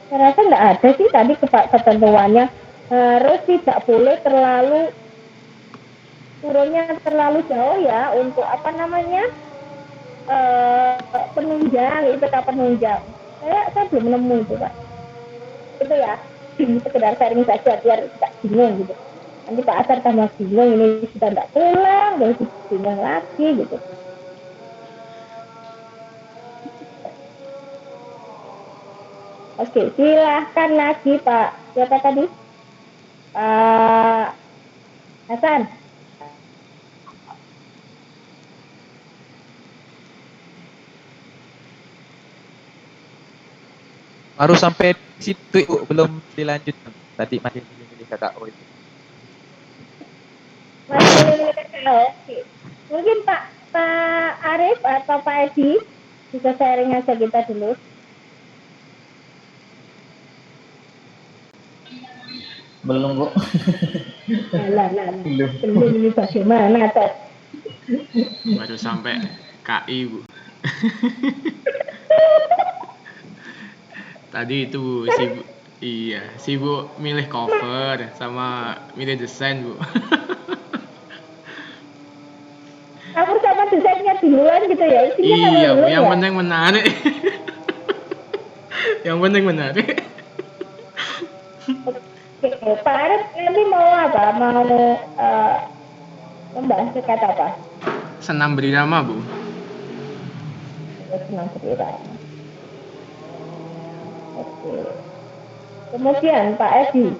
Saya rasa nggak ada sih tadi ketentuannya. Harus tidak boleh terlalu turunnya terlalu jauh ya untuk apa namanya penunjang, IPK penunjang. Saya belum nemu itu Pak. Itu ya sekedar sharing saja biar tidak bingung gitu. Nanti Pak Asar tambah bingung, ini sudah tidak pulang, dan bingung lagi gitu. Oke, silahkan lagi Pak. Siapa tadi? Pak Hasan. Baru sampai di situ Ibu, belum dilanjutkan. Tadi masih milih-milih KKO itu. Masih milih KKO. Oke. Mungkin Pak Arif atau Pak Edi bisa sharing aja kita dulu. Belum, Bu. Belum ini bagaimana toh? Baru sampai KI, Bu. Tadi itu Bu, sibuk milih cover sama milih desain, Bu. Kamu sama desainnya duluan gitu ya? Isinya kamu Iya, Bu, duluan yang ya? penting menarik. Yang penting menarik. Oke, Pak Arif nanti mau apa? Mau membahas kata apa? Senam berirama, Bu. Senang berirama. Oke. Kemudian Pak Edi.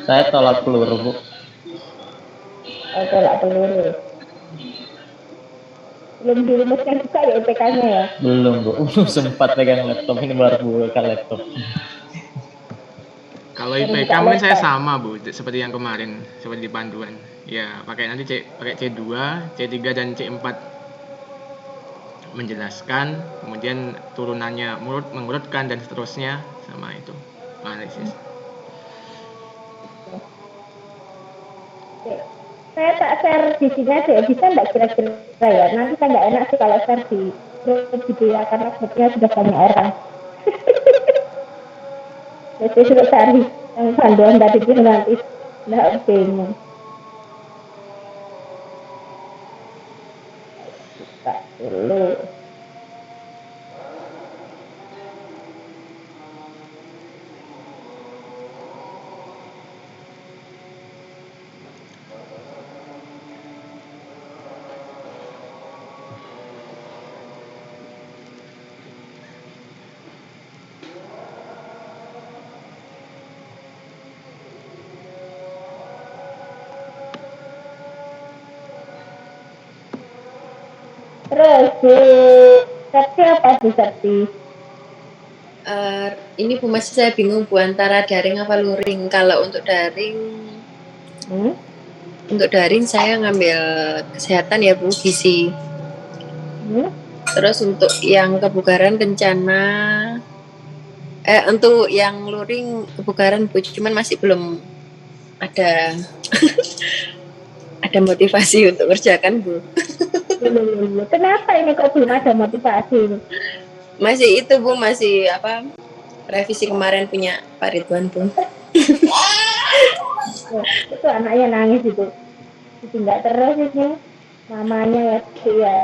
Saya tolak peluru, Bu. Tolak peluru. Belum dirumuskan juga ya IPK-nya ya? Belum, Bu. Sempat pegang laptop, ini baru buka laptop. Kalau IPK mungkin saya sama, Bu, seperti yang kemarin, seperti di panduan. Ya, pakai C2, C3 dan C4 menjelaskan, kemudian turunannya mengurutkan dan seterusnya sama itu analisis. Oke. Saya tak share di sini aja, bisa nggak kira-kira ya? Nanti saya nggak enak sih kalau share di grup gitu ya, karena grupnya sudah banyak orang. Jadi sudah cari yang panduan tadi itu nanti nggak bingung. Buka dulu. Terus Bu Sakti apa Bu Sakti? Ini Bu masih saya bingung Bu antara daring apa luring. Kalau untuk daring saya ngambil kesehatan ya Bu, gizi. Terus untuk yang kebugaran rencana untuk yang luring kebugaran Bu, cuman masih belum ada ada motivasi untuk kerjakan Bu. Kenapa ini kok belum ada motivasi? Masih itu Bu, masih apa? Revisi kemarin punya Pak Ridwan Bu. Itu anaknya nangis itu. Ditinggal terus ini mamanya ya dia.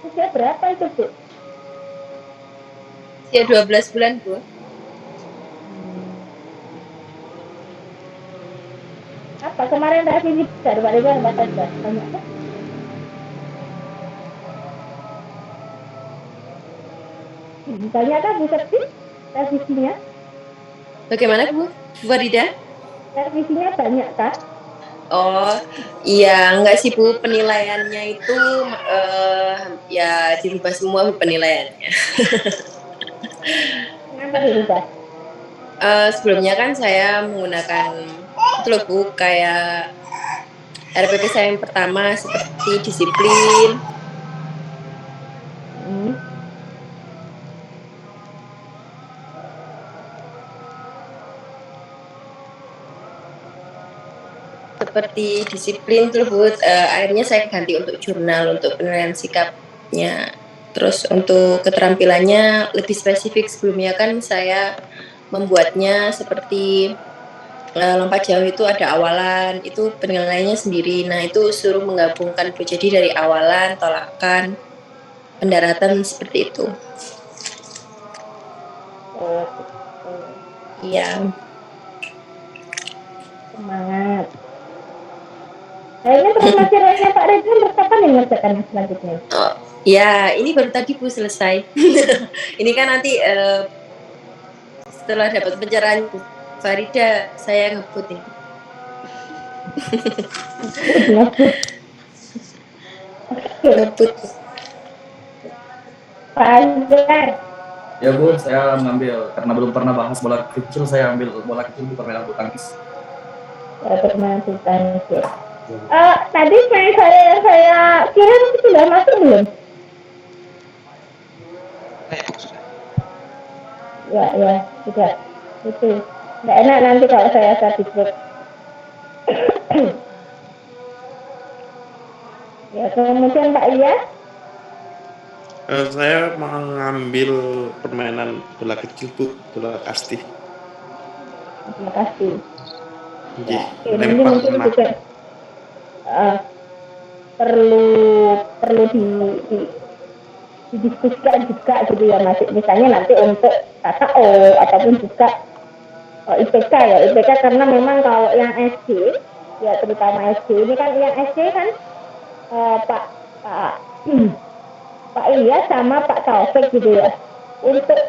Usia berapa itu Bu? Usia 12 bulan Bu. Apa kemarin revisi dari Pak Ridwan apa saja? Banyak kan? Banyak kan Bu Sakti revisinya? Bagaimana Bu Farida? Revisinya banyak kan? Oh iya, enggak sih Bu, penilaiannya itu ya dirubah semua Bu penilaiannya. Kenapa dirubah? Sebelumnya kan saya menggunakan itu loh Bu, kayak RPP saya yang pertama seperti disiplin. seperti disiplin tersebut, akhirnya saya ganti untuk jurnal untuk penilaian sikapnya. Terus untuk keterampilannya lebih spesifik, sebelumnya kan saya membuatnya seperti lompat jauh itu ada awalan, itu penilaiannya sendiri. Nah, itu suruh menggabungkan, jadi dari awalan, tolakan, pendaratan seperti itu. Oh, Iya. semangat. Kayaknya promosi rohnya Pak Ridwan kapan yang ngerjakan yang selanjutnya? Oh, ya, ini baru tadi Bu selesai. Ini kan nanti setelah dapat pencerahan Bu Farida, saya ngebut ini. Ngebut. Pak Azhar, Ya Bu, saya ngambil karena belum pernah bahas bola kecil, saya ambil bola kecil Bu, permainan bulu tangkis. bermain tangkis ya. Tadi saya kirim sudah masuk belum? Ya, sudah. Itu. Nggak enak nanti kalau saya subscribe. Ya, kemudian Pak Iyas. Saya mengambil permainan bola kecil Bu, bola kasti. Terima kasih. Nggih, Ini lempar mungkin enak. juga perlu didiskusikan juga gitu ya Mas. Misalnya nanti untuk KKO ataupun juga IPK ya. IPK karena memang kalau yang SD ya terutama SD ini kan yang SD kan Pak Ilyas sama Pak Taufik gitu ya. Untuk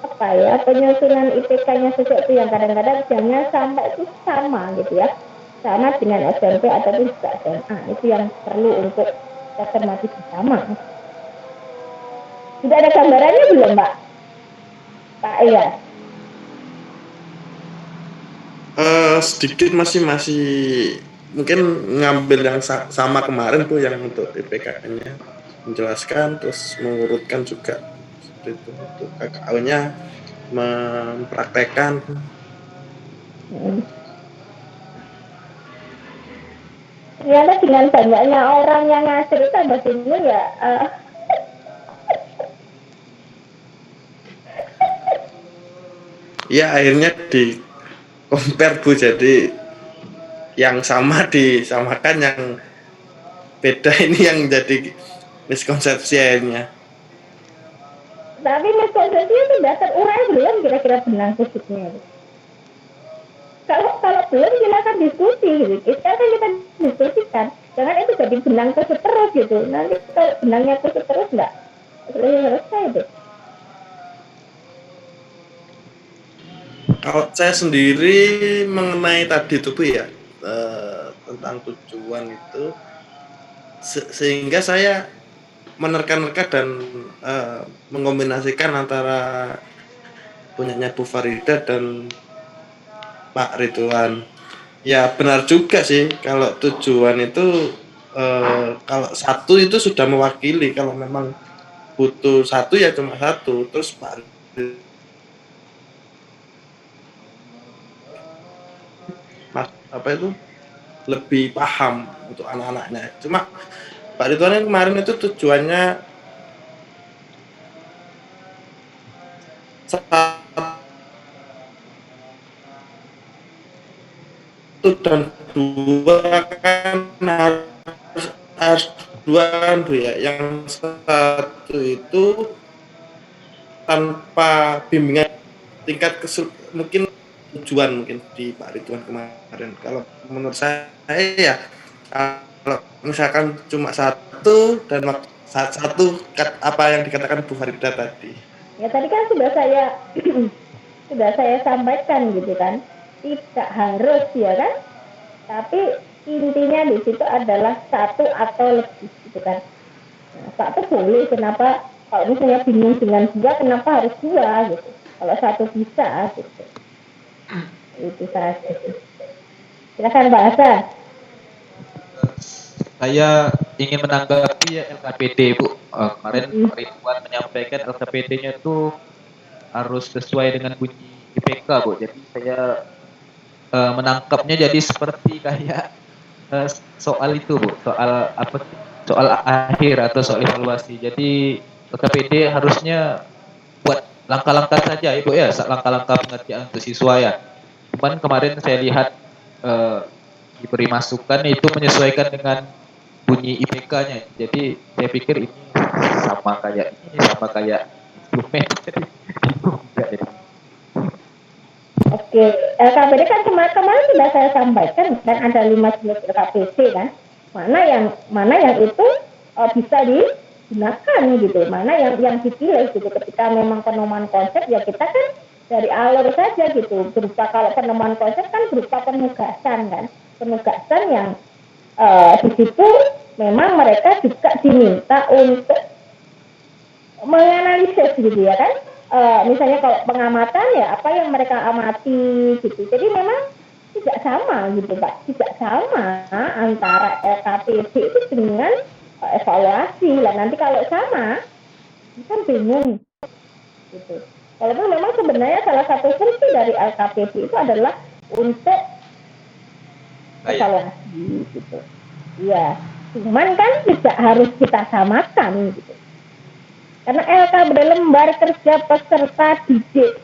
apa ya penyusunan IPK-nya sesuatu yang kadang-kadang jangan sampai itu sama gitu ya, sama dengan SMP ataupun juga SMA. Itu yang perlu untuk kita cermati bersama. Sudah ada gambarannya belum Pak Ilyas? Sedikit masih mungkin ngambil yang sama kemarin tuh yang untuk IPK-nya menjelaskan terus mengurutkan juga seperti itu untuk KKO-nya mempraktekkan. Ternyata dengan banyaknya orang yang ngajar itu tambah bingung ya. Ya akhirnya di compare Bu, jadi yang sama disamakan, yang beda ini yang jadi miskonsepsi akhirnya. Tapi miskonsepsinya sudah terurai belum kira-kira benang kusutnya? Kalau belum silakan diskusi gitu. Kita diskusikan. Jangan itu jadi benang kusut terus gitu. Nanti kalau benangnya kusut terus nggak selesai itu. Kalau saya sendiri mengenai tadi itu Bu ya, tentang tujuan itu, sehingga saya menerka-nerka dan mengombinasikan antara punyanya Bu Farida dan Pak Ridwan. Ya benar juga sih, kalau tujuan itu kalau satu itu sudah mewakili, kalau memang butuh satu ya cuma satu. Terus Pak apa itu lebih paham untuk anak-anaknya. Cuma Pak Ridwan yang kemarin itu tujuannya satu dan dua kan harus dua kan Bu ya. Yang satu itu tanpa bimbingan tingkat mungkin tujuan mungkin di Pak Ridwan kemarin. Kalau menurut saya ya, kalau misalkan cuma satu dan satu apa yang dikatakan Bu Farida tadi. Ya tadi kan sudah saya sampaikan gitu kan, tidak harus ya kan, tapi intinya di situ adalah satu atau lebih gitu kan. Nah, satu boleh, kenapa kalau misalnya bingung dengan dua kenapa harus dua gitu, kalau satu bisa gitu. Itu saja. Silakan Pak Hasan. Saya ingin menanggapi ya LKPD Bu. Kemarin Pak Ridwan menyampaikan LKPD-nya itu harus sesuai dengan bunyi IPK Bu. Jadi saya menangkapnya jadi seperti kayak soal itu Bu, soal apa sih? Soal akhir atau soal evaluasi. Jadi LKPD harusnya buat langkah-langkah saja Ibu ya, langkah-langkah pengerjaan untuk siswa ya. Cuman kemarin saya lihat eh, diberi masukan itu menyesuaikan dengan bunyi IPK-nya. Jadi saya pikir ini sama kayak instrumen. Jadi bingung nggak jadi. Oke, LKPD kan kemarin sudah saya sampaikan dan ada 15 LKPD kan. Mana yang itu bisa digunakan gitu, mana yang dipilih gitu. Ketika memang penemuan konsep ya kita kan dari alur saja gitu. Berupa kalau penemuan konsep kan berupa penugasan kan, penugasan yang di situ memang mereka juga diminta untuk menganalisis gitu ya kan. Misalnya kalau pengamatan ya apa yang mereka amati gitu. Jadi memang tidak sama gitu Pak, tidak sama antara LKPD itu dengan evaluasi. Lah nanti kalau sama kan bingung gitu. Walaupun memang sebenarnya salah satu fungsi dari LKPD itu adalah untuk evaluasi gitu. Iya, cuman kan tidak harus kita samakan gitu. Karena LKPD lembar kerja peserta didik,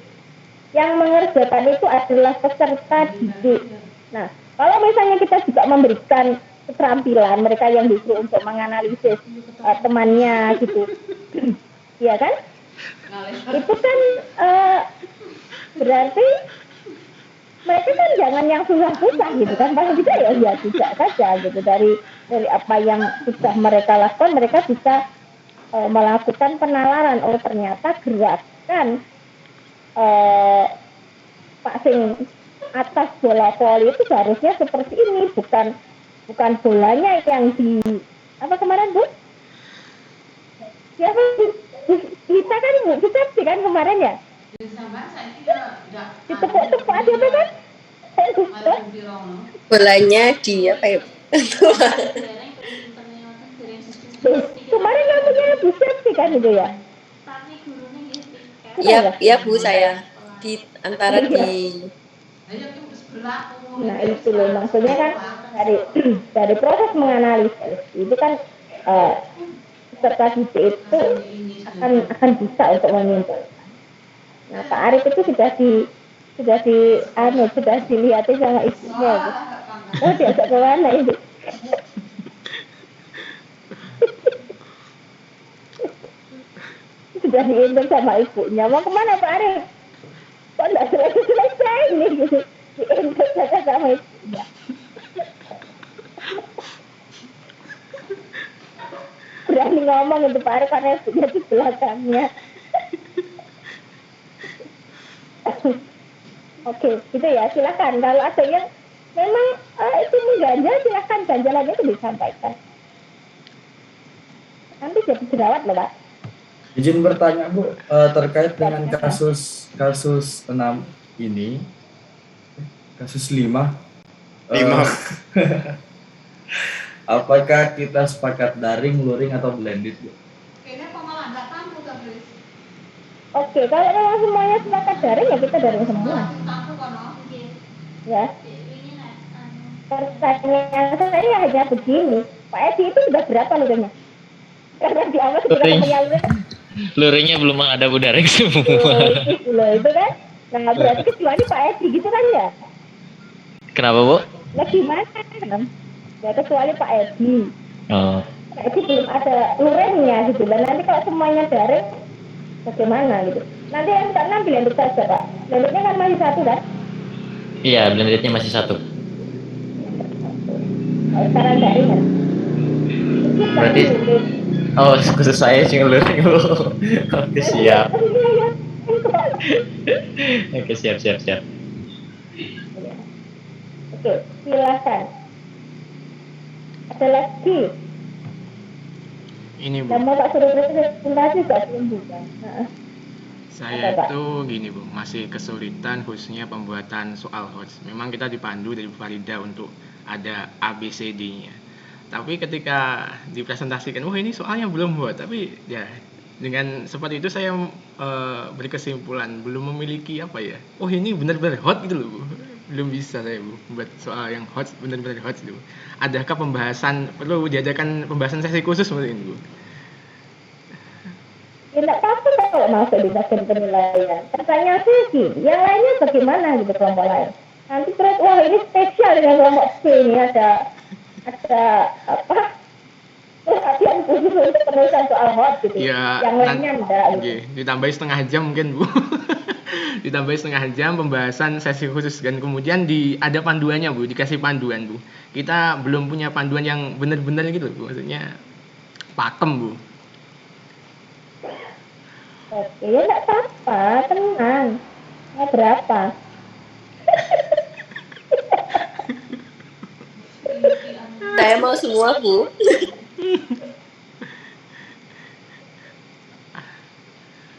yang mengerjakan itu adalah peserta didik. Nah, kalau misalnya kita juga memberikan keterampilan mereka yang disuruh untuk menganalisis temannya gitu, ya kan? Itu kan berarti mereka kan jangan yang susah-susah gitu kan, paling tidak ya tidak saja gitu dari apa yang sudah mereka lakukan, mereka bisa melakukan penalaran. Oh ternyata gerakan passing atas bola voli itu seharusnya seperti ini, bukan bolanya yang di apa kemarin Bu? Siapa? Kita kan kita sih kan kemarin ya. Ditepuk-tepuk aja kan? Bolanya di apa ya? Kemarin lagunya bisa sih kan itu ya? Ya Bu, saya di antara di. Nah itu loh maksudnya kan dari proses menganalisis itu kan peserta didik itu akan bisa untuk menyimpulkan. Nah Pak Arif itu sudah dilihatin sama ibunya itu. Oh diajak ke mana itu? Sudah diinter sama ibunya. Mau kemana Pak Arif? Kok nggak selesai nih gitu. Diinter saja sama ibunya. Berani ngomong untuk Pak Arif karena ibunya di belakangnya. Oke, gitu ya. Silakan. Kalau ada yang memang itu mengganjal, silakan ganjalannya itu disampaikan. Nanti jadi jerawat loh, Pak. Izin bertanya Bu, terkait dengan kasus 6 ini, kasus 5. Apakah kita sepakat daring, luring atau blended Bu? Oke, kalau memang semuanya sepakat daring ya kita daring semua. Ya. Pertanyaan saya hanya begini, Pak Edi itu sudah berapa luringnya? Karena di awal sudah menyalurkan. Luringnya belum ada Bu, daring semua. Itu kan. Nah berarti kecuali Pak Edi gitu kan ya? Kenapa Bu? Nah gimana kan? Ya kecuali Pak Edi. Oh. Pak Edi belum ada luringnya gitu. Dan nanti kalau semuanya daring, bagaimana gitu? Nanti yang tak ngambil blended saja Pak. Blendednya kan masih satu kan? Iya, blendednya masih satu. Sekarang daring kan? Berarti khusus saya sih ngeluring Bu. Oke siap. Oke siap. Oke, silakan. Ada lagi? Ini Bu. Dan mau tak suruh presentasi gak bukan? Saya itu gini Bu, masih kesulitan khususnya pembuatan soal hots. Memang kita dipandu dari Bu Farida untuk ada ABCD-nya. Tapi ketika dipresentasikan, wah ini soalnya belum buat. Tapi ya dengan seperti itu saya berkesimpulan belum memiliki apa ya. Oh ini benar-benar hot gitu loh Bu. belum bisa saya Bu buat soal yang hot, benar-benar hot itu. Adakah perlu diadakan pembahasan sesi khusus seperti ini Bu? Ya nggak apa-apa kalau masuk di bagian penilaian. Pertanyaan sih gini, yang lainnya bagaimana gitu kelompok lain. Nanti terus wah ini spesial dengan kelompok C ini ada apa perhatian khusus untuk penulisan soal hot gitu. Ya, Yang lainnya enggak gitu. Oke, ditambahi setengah jam mungkin Bu. Ditambahi setengah jam pembahasan sesi khusus dan kemudian ada panduannya Bu, dikasih panduan Bu. Kita belum punya panduan yang benar-benar gitu Bu, maksudnya pakem Bu. Oke, ya nggak apa-apa, tenang. Mau berapa? Saya mau semua, Bu.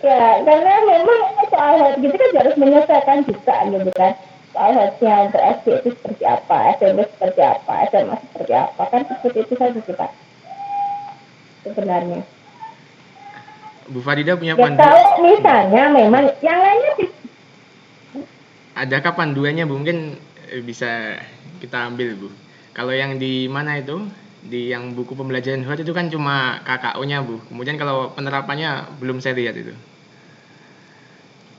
Ya, karena memang soal hot gitu kan harus menyelesaikan juga gitu kan. Soal hotnya untuk SD itu seperti apa, SMP seperti apa, SMA seperti apa, kan seperti itu saja kita sebenarnya. Bu Farida punya Ya kalau misalnya memang yang lainnya adakah panduannya Bu? Mungkin bisa kita ambil Bu. Kalau yang di mana itu? Di yang buku pembelajaran hot itu kan cuma KKO-nya Bu. Kemudian kalau penerapannya belum saya lihat itu.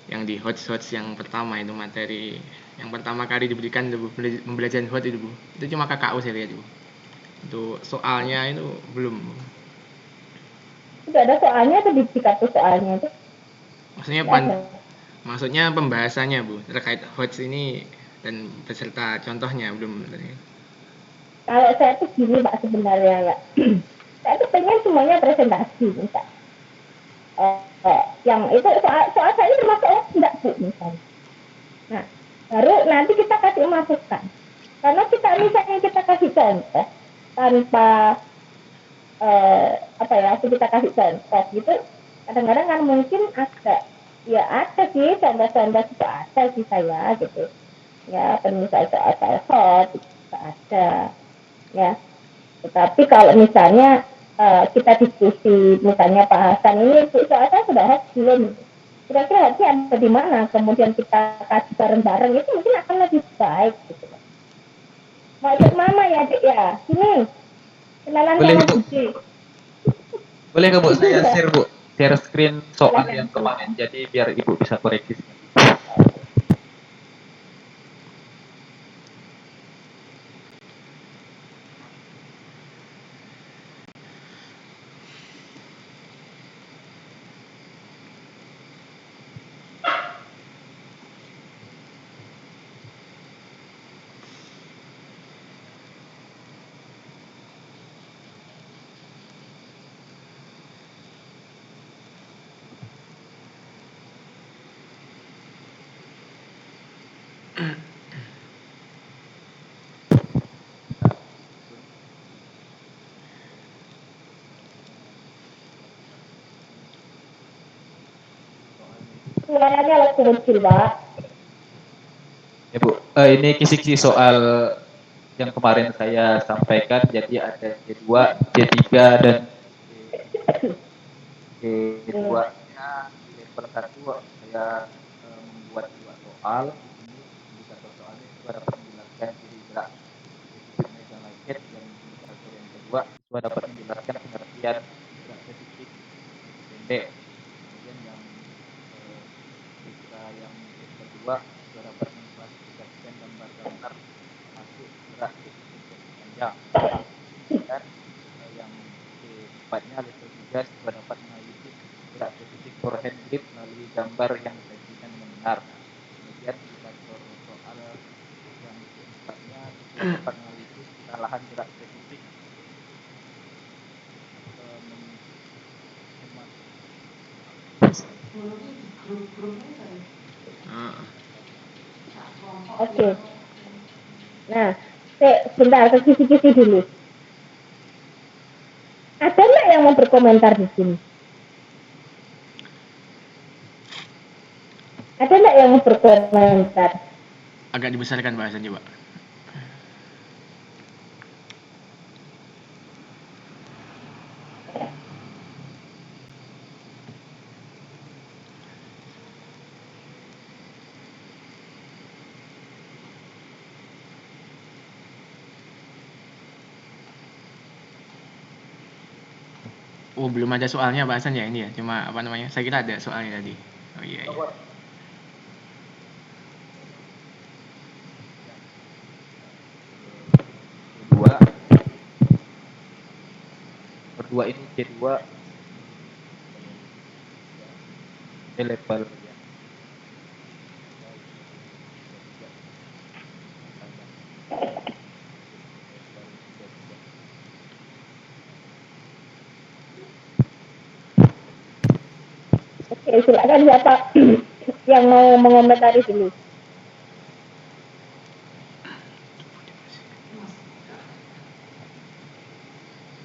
Yang di hot yang pertama itu materi yang pertama kali diberikan itu Bu, pembelajaran hot itu Bu. Itu cuma KKO saya lihat Bu. Untuk soalnya itu belum. tidak ada soalnya atau di kartu soalnya itu? Maksudnya pembahasannya Bu terkait hot ini dan beserta contohnya belum. Kalau saya tuh gini Pak sebenarnya ya. Saya tuh pengen semuanya presentasi misal. Yang itu soal saya termasuk enggak Bu misalnya. Nah, baru nanti kita kasih masukan. Karena misalnya kita kasih contoh tanpa kita kasih contoh gitu, kadang-kadang kan mungkin ada sih contoh-contoh juga ada sih saya gitu. Ya, penulisan soal hot juga ada. Ya, tetapi kalau misalnya kita diskusi misalnya Pak Hasan ini soalnya sudah hot belum, kira-kira harusnya ada di mana, kemudian kita kasih bareng-bareng itu mungkin akan lebih baik gitu. Mau ikut mama ya Dek ya, sini kenalan sama Budi. Boleh nggak Bu saya share Bu, share screen soal yang kemarin, jadi biar Ibu bisa koreksi. Suaranya lebih kecil Pak. Ya Bu, ini kisi-kisi soal yang kemarin saya sampaikan, jadi ada C2, C3 dan C2 nya di level 1 saya membuat 2 soal. Di sini indikator soalnya siswa dapat menjelaskan ciri gerak spesifik meja lengket, dan indikator yang kedua siswa dapat menjelaskan pengertian gerak spesifik pendek. Kemudian yang yang kedua siswa dapat mengklasifikasikan gambar-gambar masuk gerak spesifik jangka panjang. Dan yang keempatnya level 3 siswa dapat menganalisis gerak spesifik forehand grip melalui gambar yang disajikan dengan benar. Kemudian indikator soal yang keempatnya siswa dapat menganalisis kesalahan gerak spesifik Oke. Nah, sebentar ke kisi-kisi dulu. Ada nggak yang mau berkomentar di sini? Ada nggak yang mau berkomentar? Agak dibesarkan bahasanya Pak. Oh, belum ada soalnya bahasan ya ini ya. Cuma apa namanya? Saya kira ada soalnya tadi. Oh iya. Kedua, berdua ini C2 level ya. Oke, silakan siapa yang mau mengomentari dulu.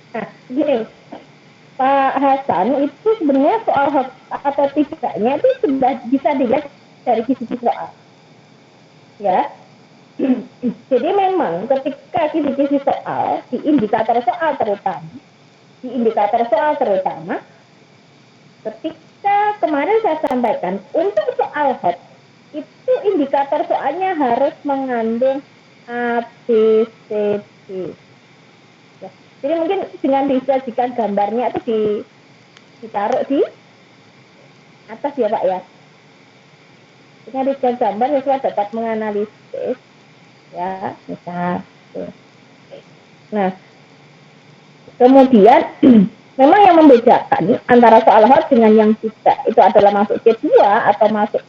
Nah, gini, Pak Hasan itu sebenarnya soal hoax atau tidaknya itu sudah bisa dilihat dari kisi-kisi soal. Ya, jadi memang ketika kisi-kisi soal, di indikator soal terutama, ketika kemarin saya sampaikan, untuk soal hoax, itu indikator soalnya harus mengandung A, B, C, D. Ya. Jadi mungkin dengan disajikan gambarnya itu ditaruh di atas ya Pak ya. Dengan disajikan gambar siswa dapat menganalisis ya, misal. Nah, kemudian memang yang membedakan antara soal hoax dengan yang tidak itu adalah masuk C2 atau masuk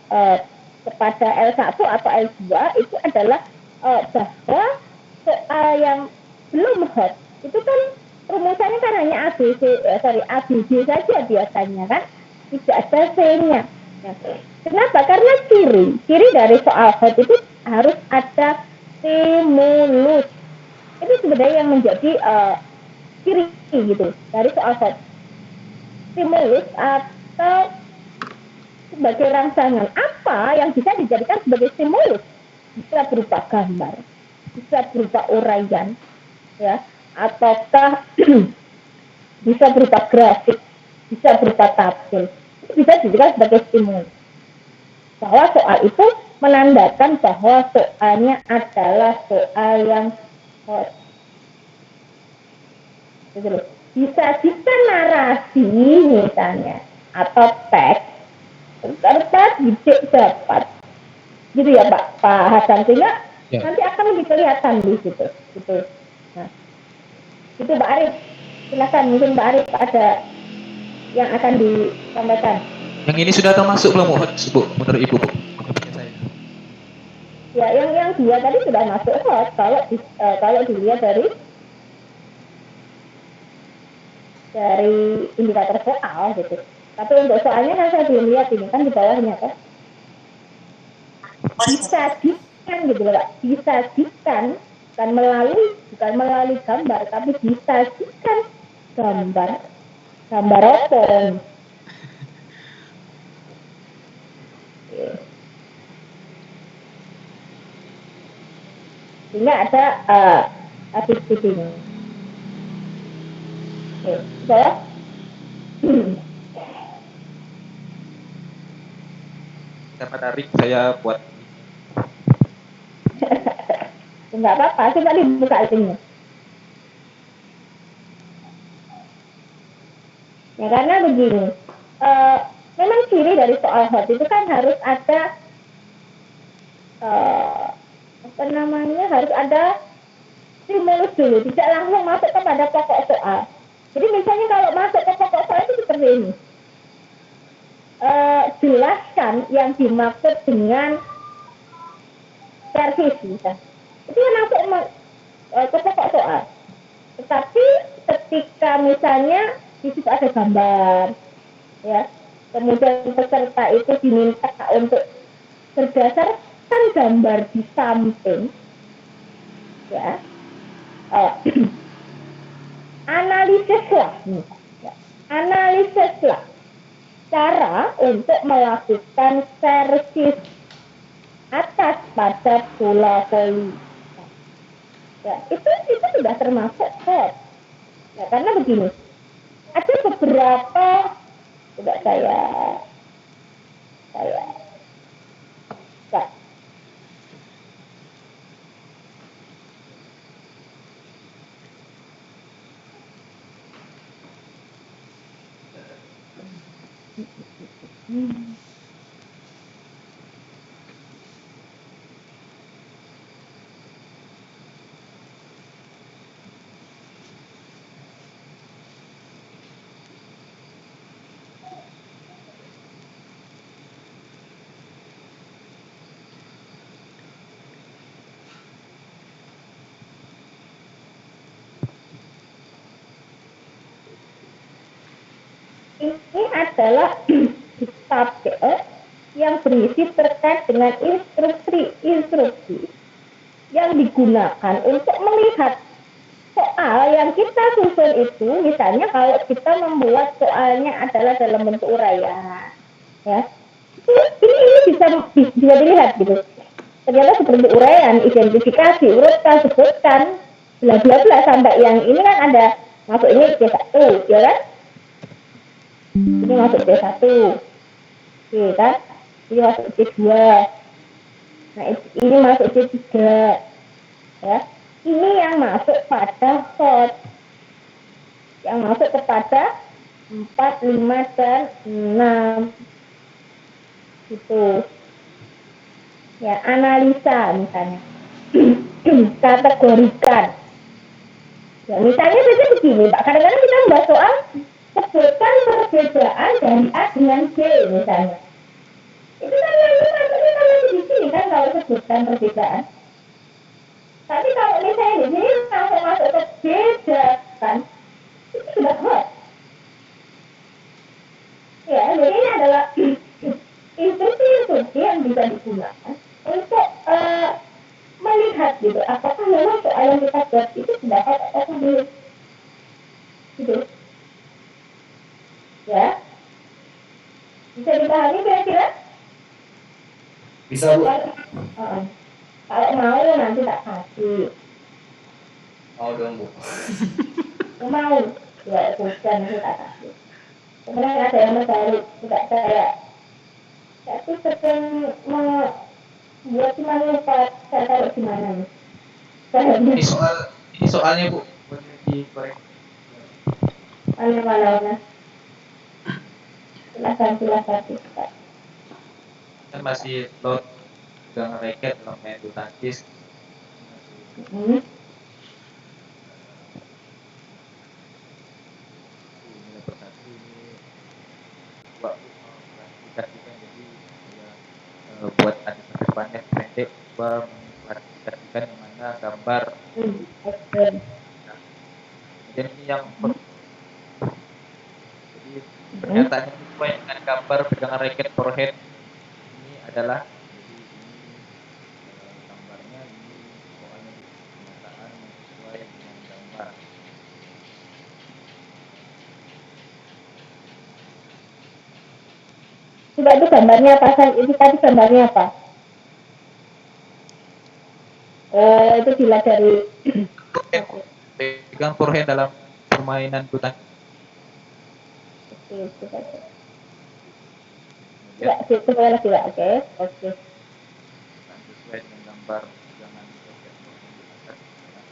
kepada L1 atau L2 itu adalah bahwa soal yang belum hoax itu kan rumusannya kan hanya ABD saja biasanya kan, tidak ada C-nya. Ya. Kenapa? Karena ciri dari soal hoax itu harus ada stimulus. Itu sebenarnya yang menjadi ciri gitu dari soal hoax. Stimulus atau sebagai rangsangan apa yang bisa dijadikan sebagai stimulus, bisa berupa gambar, bisa berupa uraian, ya, ataukah bisa berupa grafik, bisa berupa tabel, itu bisa dijadikan sebagai stimulus. Bahwa soal itu menandakan bahwa soalnya adalah soal yang hoax. Gitu loh. Disajikan narasi misalnya atau teks serta didik dapat gitu ya Pak Hasan, sehingga Ya. nanti akan lebih kelihatan di situ gitu. Nah, itu Pak Arif, silakan mungkin Pak Arif ada yang akan disampaikan. Yang ini sudah termasuk belum Bu, menurut Ibu, Bu? Ya, yang dua tadi sudah masuk hoax kalau dilihat dari indikator soal gitu. Tapi untuk soalnya kan saya belum lihat ini kan di bawahnya kan. Disajikan gitu loh Pak, disajikan bukan melalui gambar, tapi disajikan gambar apa? Sehingga ada habis di sini. Saya Karena menarik saya buat nggak apa-apa, coba dibuka ini. Ya karena begini, memang ciri dari soal hoax itu kan harus ada harus ada stimulus dulu, tidak langsung masuk kepada pokok soal. Jadi misalnya kalau masuk ke pokok soal itu seperti ini, jelaskan yang dimaksud dengan servis misalnya. Itu yang masuk ke pokok soal. Tetapi ketika misalnya di situ ada gambar, ya, kemudian peserta itu diminta untuk berdasarkan gambar di samping, ya, analisislah cara untuk melakukan servis atas pada bola voli. Ya, itu sudah termasuk hoax. Ya, karena begini, ada beberapa, coba saya ya. Ini adalah tabel yang berisi terkait dengan instruksi yang digunakan untuk melihat soal yang kita susun itu. Misalnya kalau kita membuat soalnya adalah dalam bentuk uraian, ya, ini bisa dilihat gitu. Ternyata seperti uraian, identifikasi, urutkan, sebutkan, bla bla bla sampai yang ini kan ada masuk ini C1, ya kan? Ini masuk C1, oke kan? Ini masuk C2, nah ini masuk C3, ya. Ini yang masuk pada hot, yang masuk kepada 4, 5, dan 6 gitu. Ya, analisa misalnya. Kategorikan. Ya, misalnya saja begini, Pak. Kadang-kadang kita membahas soal sebutkan perbedaan dari A dengan B misalnya. Itu kan namanya di sini kan kalau sebutkan perbedaan. Tapi kalau misalnya di sini langsung masuk ke bedakan, itu sudah hot. Ya, jadi ini adalah instruksi yang bisa digunakan untuk melihat gitu, apakah memang soal yang kita buat itu sudah hot atau belum. Gitu. Ya. Bisa dipahami kira-kira? Bisa, Bu. Kalau mau nanti tak kasih. Mau dong, Bu. Mau. Ya, bukan nanti tak kasih. Sebenarnya ada yang baru, tidak saya. Saya tuh sering membuat cuma lupa saya taruh di mana nih. Ini soalnya Bu, boleh dikoreksi. Mana. Silakan. Kan masih load pegang raket kalau main bulu tangkis. Hmm. Ini persatu ini buat klasifikasikan, jadi saya buat ada depannya pendek, coba mengklasifikasikan yang mana gambar. Oke. Kemudian ini yang jadi pernyataannya sesuai dengan gambar pegangan raket forehead ini adalah, jadi ini gambarnya, ini soalnya pernyataan yang sesuai dengan gambar. Coba itu gambarnya apa? Itu tadi gambarnya apa? Oh, itu dilihat dari pegang forehead dalam permainan bulu tangkis. Oke, coba. Ya, coba lagi ya. Oke. Sesuai dengan gambar pegangan raket forehead di atas.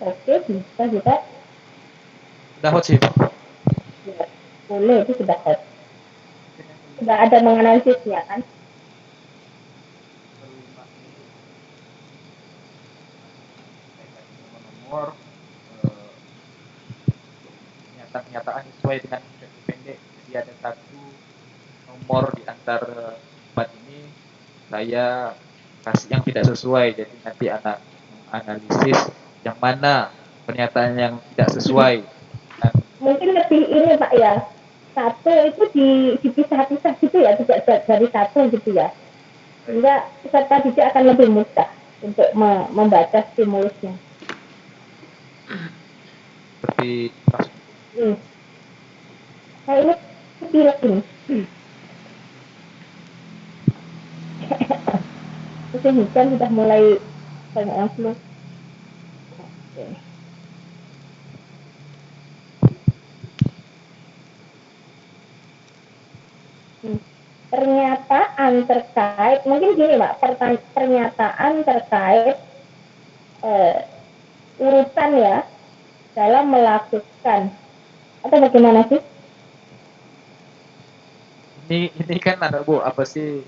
Oke, bisa juga. Sudah hot sih, Pak. Ya, boleh, itu sudah hot. Sudah ada menganalisisnya kan? Nomor pernyataan sesuai dengan versi pendek. Jadi ada satu nomor di antara 4 ini saya kasih yang tidak sesuai. Jadi nanti anak menganalisis yang mana pernyataan yang tidak sesuai. Mungkin lebih ini Pak ya. Satu itu dipisah-pisah gitu ya, tidak dari satu gitu ya. Sehingga peserta didik akan lebih mudah untuk membaca stimulusnya. Seperti Nah ini pilek ini. Musim hujan sudah mulai banyak yang flu. Oke. Pernyataan terkait, mungkin gini Pak, pernyataan terkait urutan ya, dalam melakukan atau bagaimana sih? Ini kan ada Bu, apa sih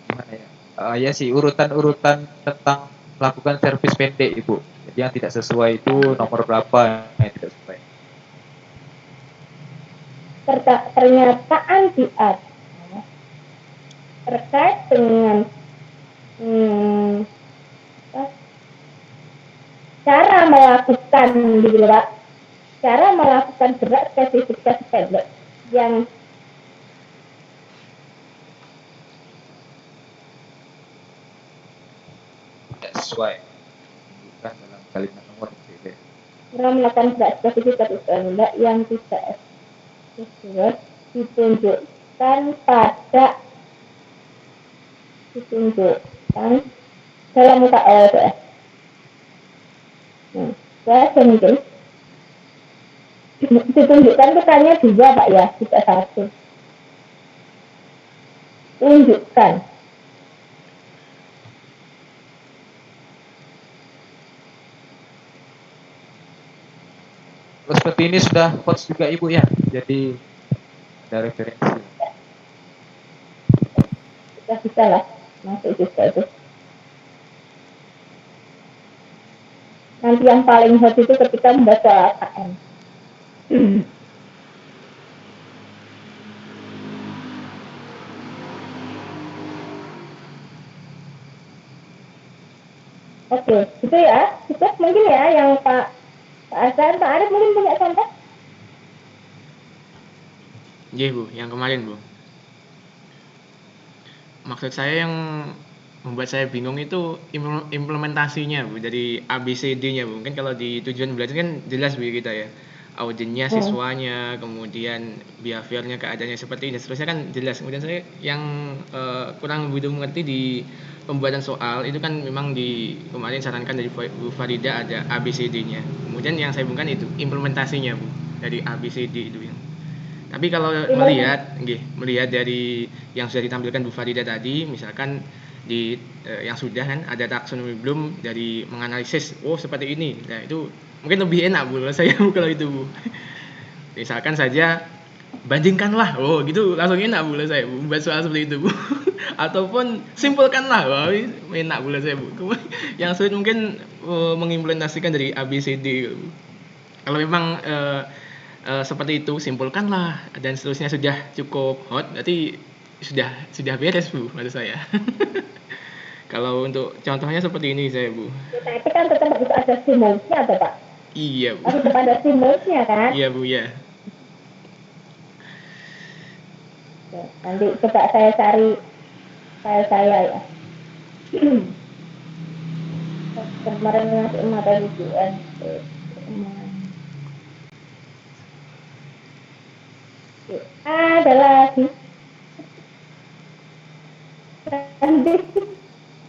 gimana ya? Ya sih urutan-urutan tentang melakukan servis pendek Ibu. Jadi yang tidak sesuai itu nomor berapa yang tidak sesuai. Pernyataan di atas terkait dengan cara melakukan gitu Pak. Cara melakukan gerak spesifikasi pendek yang Tidak sesuai. Bukan dalam kalimat nomor gitu. cara melakukan gerak spesifikasi pendek yang tidak sesuai ditunjukkan dalam KLPS. Saya mungkin ditunjukkan itu tanya 2 Pak ya, tidak 1. Tunjukkan. Kalau seperti ini sudah post juga Ibu ya. Jadi ada referensi. Sudah bisa lah, masuk juga itu. Nanti yang paling hot itu ketika membaca AKM. Oke, itu ya. Cukup mungkin ya yang Pak Azhar, Pak Arif mungkin punya contoh? Iya Bu, yang kemarin Bu. Maksud saya yang membuat saya bingung itu implementasinya Bu, dari ABCD-nya Bu. Mungkin kalau di tujuan belajar kan jelas Bu kita ya. Audiennya, siswanya, kemudian behaviornya, keadaannya seperti ini. Seterusnya kan jelas. Kemudian saya yang kurang begitu mengerti di pembuatan soal itu kan memang di kemarin sarankan dari Bu Farida ada ABCD-nya. Kemudian yang saya bingungkan itu implementasinya Bu, dari ABCD itu yang. Tapi kalau melihat dari yang sudah ditampilkan Bu Farida tadi, misalkan di yang sudah kan ada taksonomi belum dari menganalisis, oh seperti ini. Nah itu mungkin lebih enak Bu saya Bu kalau itu Bu. Misalkan saja bandingkanlah, oh gitu langsung enak Bu saya Bu buat soal seperti itu Bu. Ataupun simpulkanlah, wah enak Bu saya Bu. Yang sulit mungkin mengimplementasikan dari ABCD. Kalau memang seperti itu simpulkanlah dan seterusnya sudah cukup hot, berarti sudah beres Bu menurut saya. Kalau untuk contohnya seperti ini saya Bu. Tapi kan tetap harus ada stimulusnya tuh Pak. Iya Bu. Harus ada stimulusnya kan. Iya Bu ya. Nanti coba saya cari saya ya. Kemarin ngasih materi UN. Ada lagi. Nanti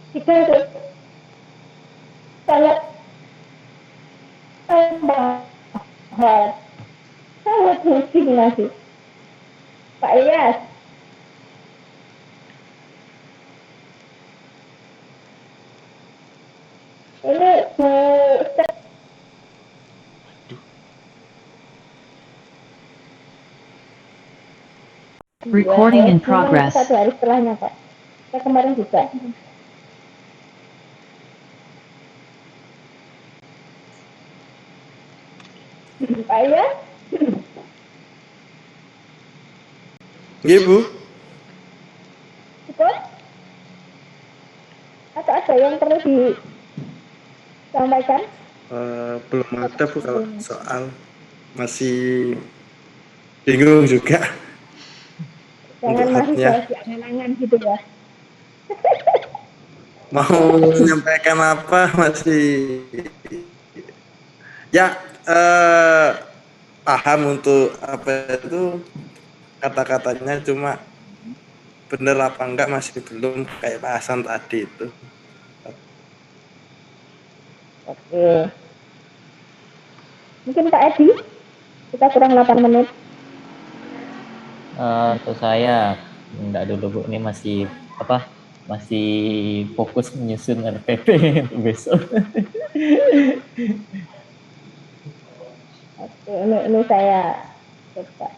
kita sangat sangat pusing lagi. Pak Iyas. Ini Bu Recording in progress. 1 hari setelahnya Pak. Saya kemarin juga. Pak Iyas. Iya Bu. Betul? Atau ada yang perlu disampaikan? Belum ada Bu kalau soal masih bingung juga. Jangan masih jadi halangan gitu ya. Mau menyampaikan apa masih ya paham untuk apa itu kata-katanya, cuma bener apa enggak masih belum kayak Pak Hasan tadi itu. Oke. Mungkin Pak Edi, kita kurang 8 menit. Untuk saya enggak dulu Bu, ini masih apa masih fokus menyusun RPP untuk besok. Oke, ini saya coba.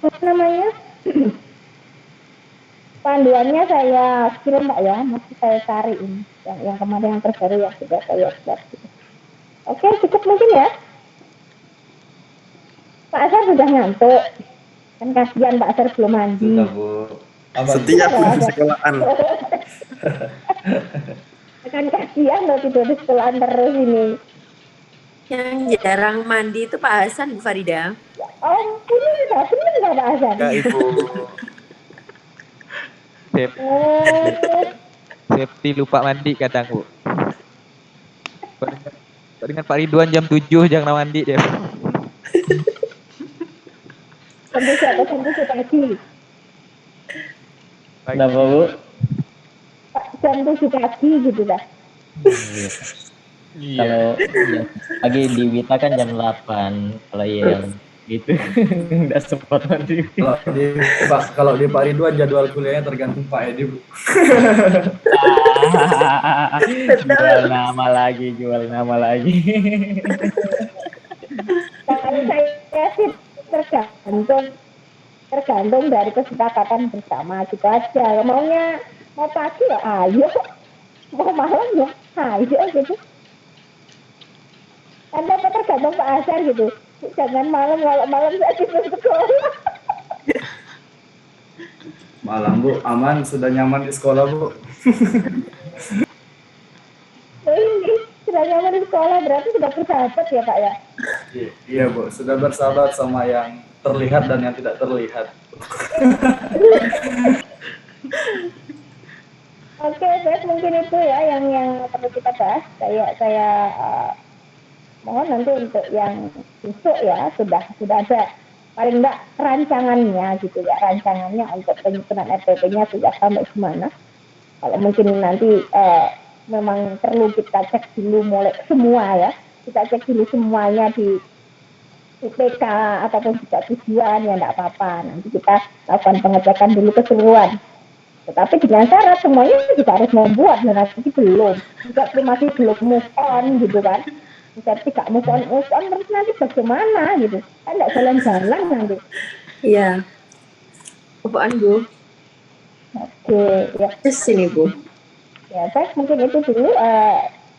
Apa namanya? Panduannya saya kirim Pak ya, masih saya cari ini yang kemarin yang terbaru yang sudah saya buat. Oke, cukup mungkin ya. Pak Asar sudah ngantuk. Kan kasihan Pak Asar belum mandi. Sudah Bu. Setia Bu di sekolahan. Kan kasihan loh tidur di sekolahan terus ini. Yang jarang mandi itu Pak Hasan, Bu Farida. Ampun, bener nggak Pak Hasan? Enggak Ibu. Safety lupa mandi kadang Bu. Kok dengan Pak Ridwan jam 7 jangan mandi dia. Tentu siapa tentu pagi. Kenapa Bu? Pak jam 7 pagi gitu dah. Iya. Kalau ya, pagi di Wita kan jam 8. Kalau yang itu nggak sempat mandi. Kalau di Pak Ridwan jadwal kuliahnya tergantung Pak Edi Bu. Jual nama lagi. Kalau saya sih tergantung dari kesepakatan bersama gitu aja. Mau pagi ya ayo, mau malam ya ayo gitu. Anda tergantung Pak Asar gitu. Jangan malam, kalau malam saya tidur sekolah. Malam Bu, aman, sudah nyaman di sekolah Bu. Ini sudah nyaman di sekolah berarti sudah bersahabat ya Pak ya? Iya Bu, sudah bersahabat sama yang terlihat dan yang tidak terlihat. Oke, baik, mungkin itu ya yang perlu kita bahas. Saya mohon nanti untuk yang besok ya sudah ada paling enggak rancangannya gitu ya, rancangannya untuk penyusunan RPP-nya sudah sampai gimana. Kalau mungkin nanti memang perlu kita cek dulu mulai semua ya, kita cek dulu semuanya di IPK ataupun juga tujuan ya enggak apa-apa, nanti kita lakukan pengecekan dulu keseluruhan. Tetapi dengan syarat semuanya kita harus membuat, dan nanti belum, juga masih belum move on gitu kan. Bisa tidak move on terus nanti bagaimana gitu, kan tidak jalan-jalan nanti. Iya. Apaan Bu? Oke, ya. Terus sini Bu. Ya, baik, mungkin itu dulu.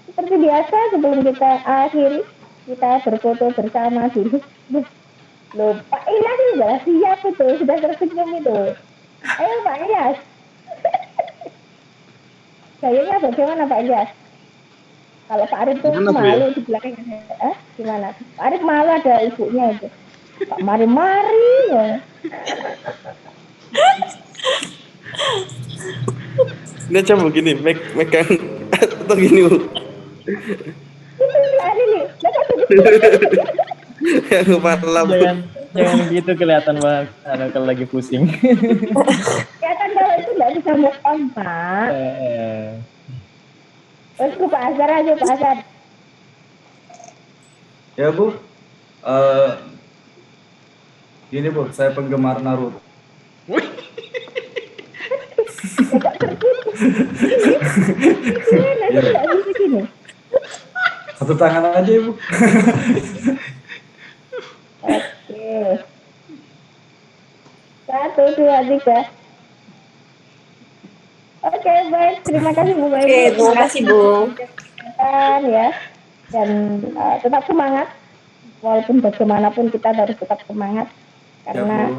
Seperti biasa sebelum kita akhiri, kita berfoto bersama dulu. Loh, Pak Ilyas sudah siap itu, sudah tersenyum itu. Ayo Pak Ilyas. Gayanya bagaimana Pak Ilyas? Kalau Pak Arif tuh malu di belakang, gimana? Pak Arif malu ada ibunya itu. Pak mari-mari ya. Ini coba begini, megang atau gini Bu. Ini nih. Yang kepala Bu. Jangan gitu kelihatan banget kalau lagi pusing. Kelihatan kalau itu nggak bisa move on Pak. Terus Pak Azhar aja Pak Azhar. Ya Bu, gini Bu, saya penggemar Naruto. Satu tangan aja Ibu. Oke. 1, 2, 3. Oke, baik. Terima kasih Bu Bayu. Oke, terima kasih Bu. Ya. Dan tetap semangat. Walaupun bagaimanapun kita harus tetap semangat. Karena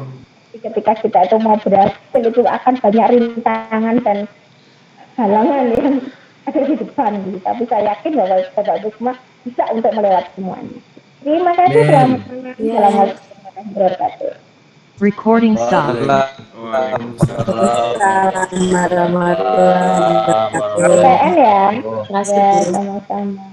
ketika kita itu mau berhasil itu akan banyak rintangan dan halangan yang ada di depan. Tapi saya yakin bahwa Bapak Bukma bisa untuk melewati semuanya. Terima kasih. Selamat malam. Assalamualaikum warahmatullahi wabarakatuh. Recording stop. Assalamualaikum warahmatullahi wabarakatuh. PN ya. Terima kasih Bu. Sama-sama.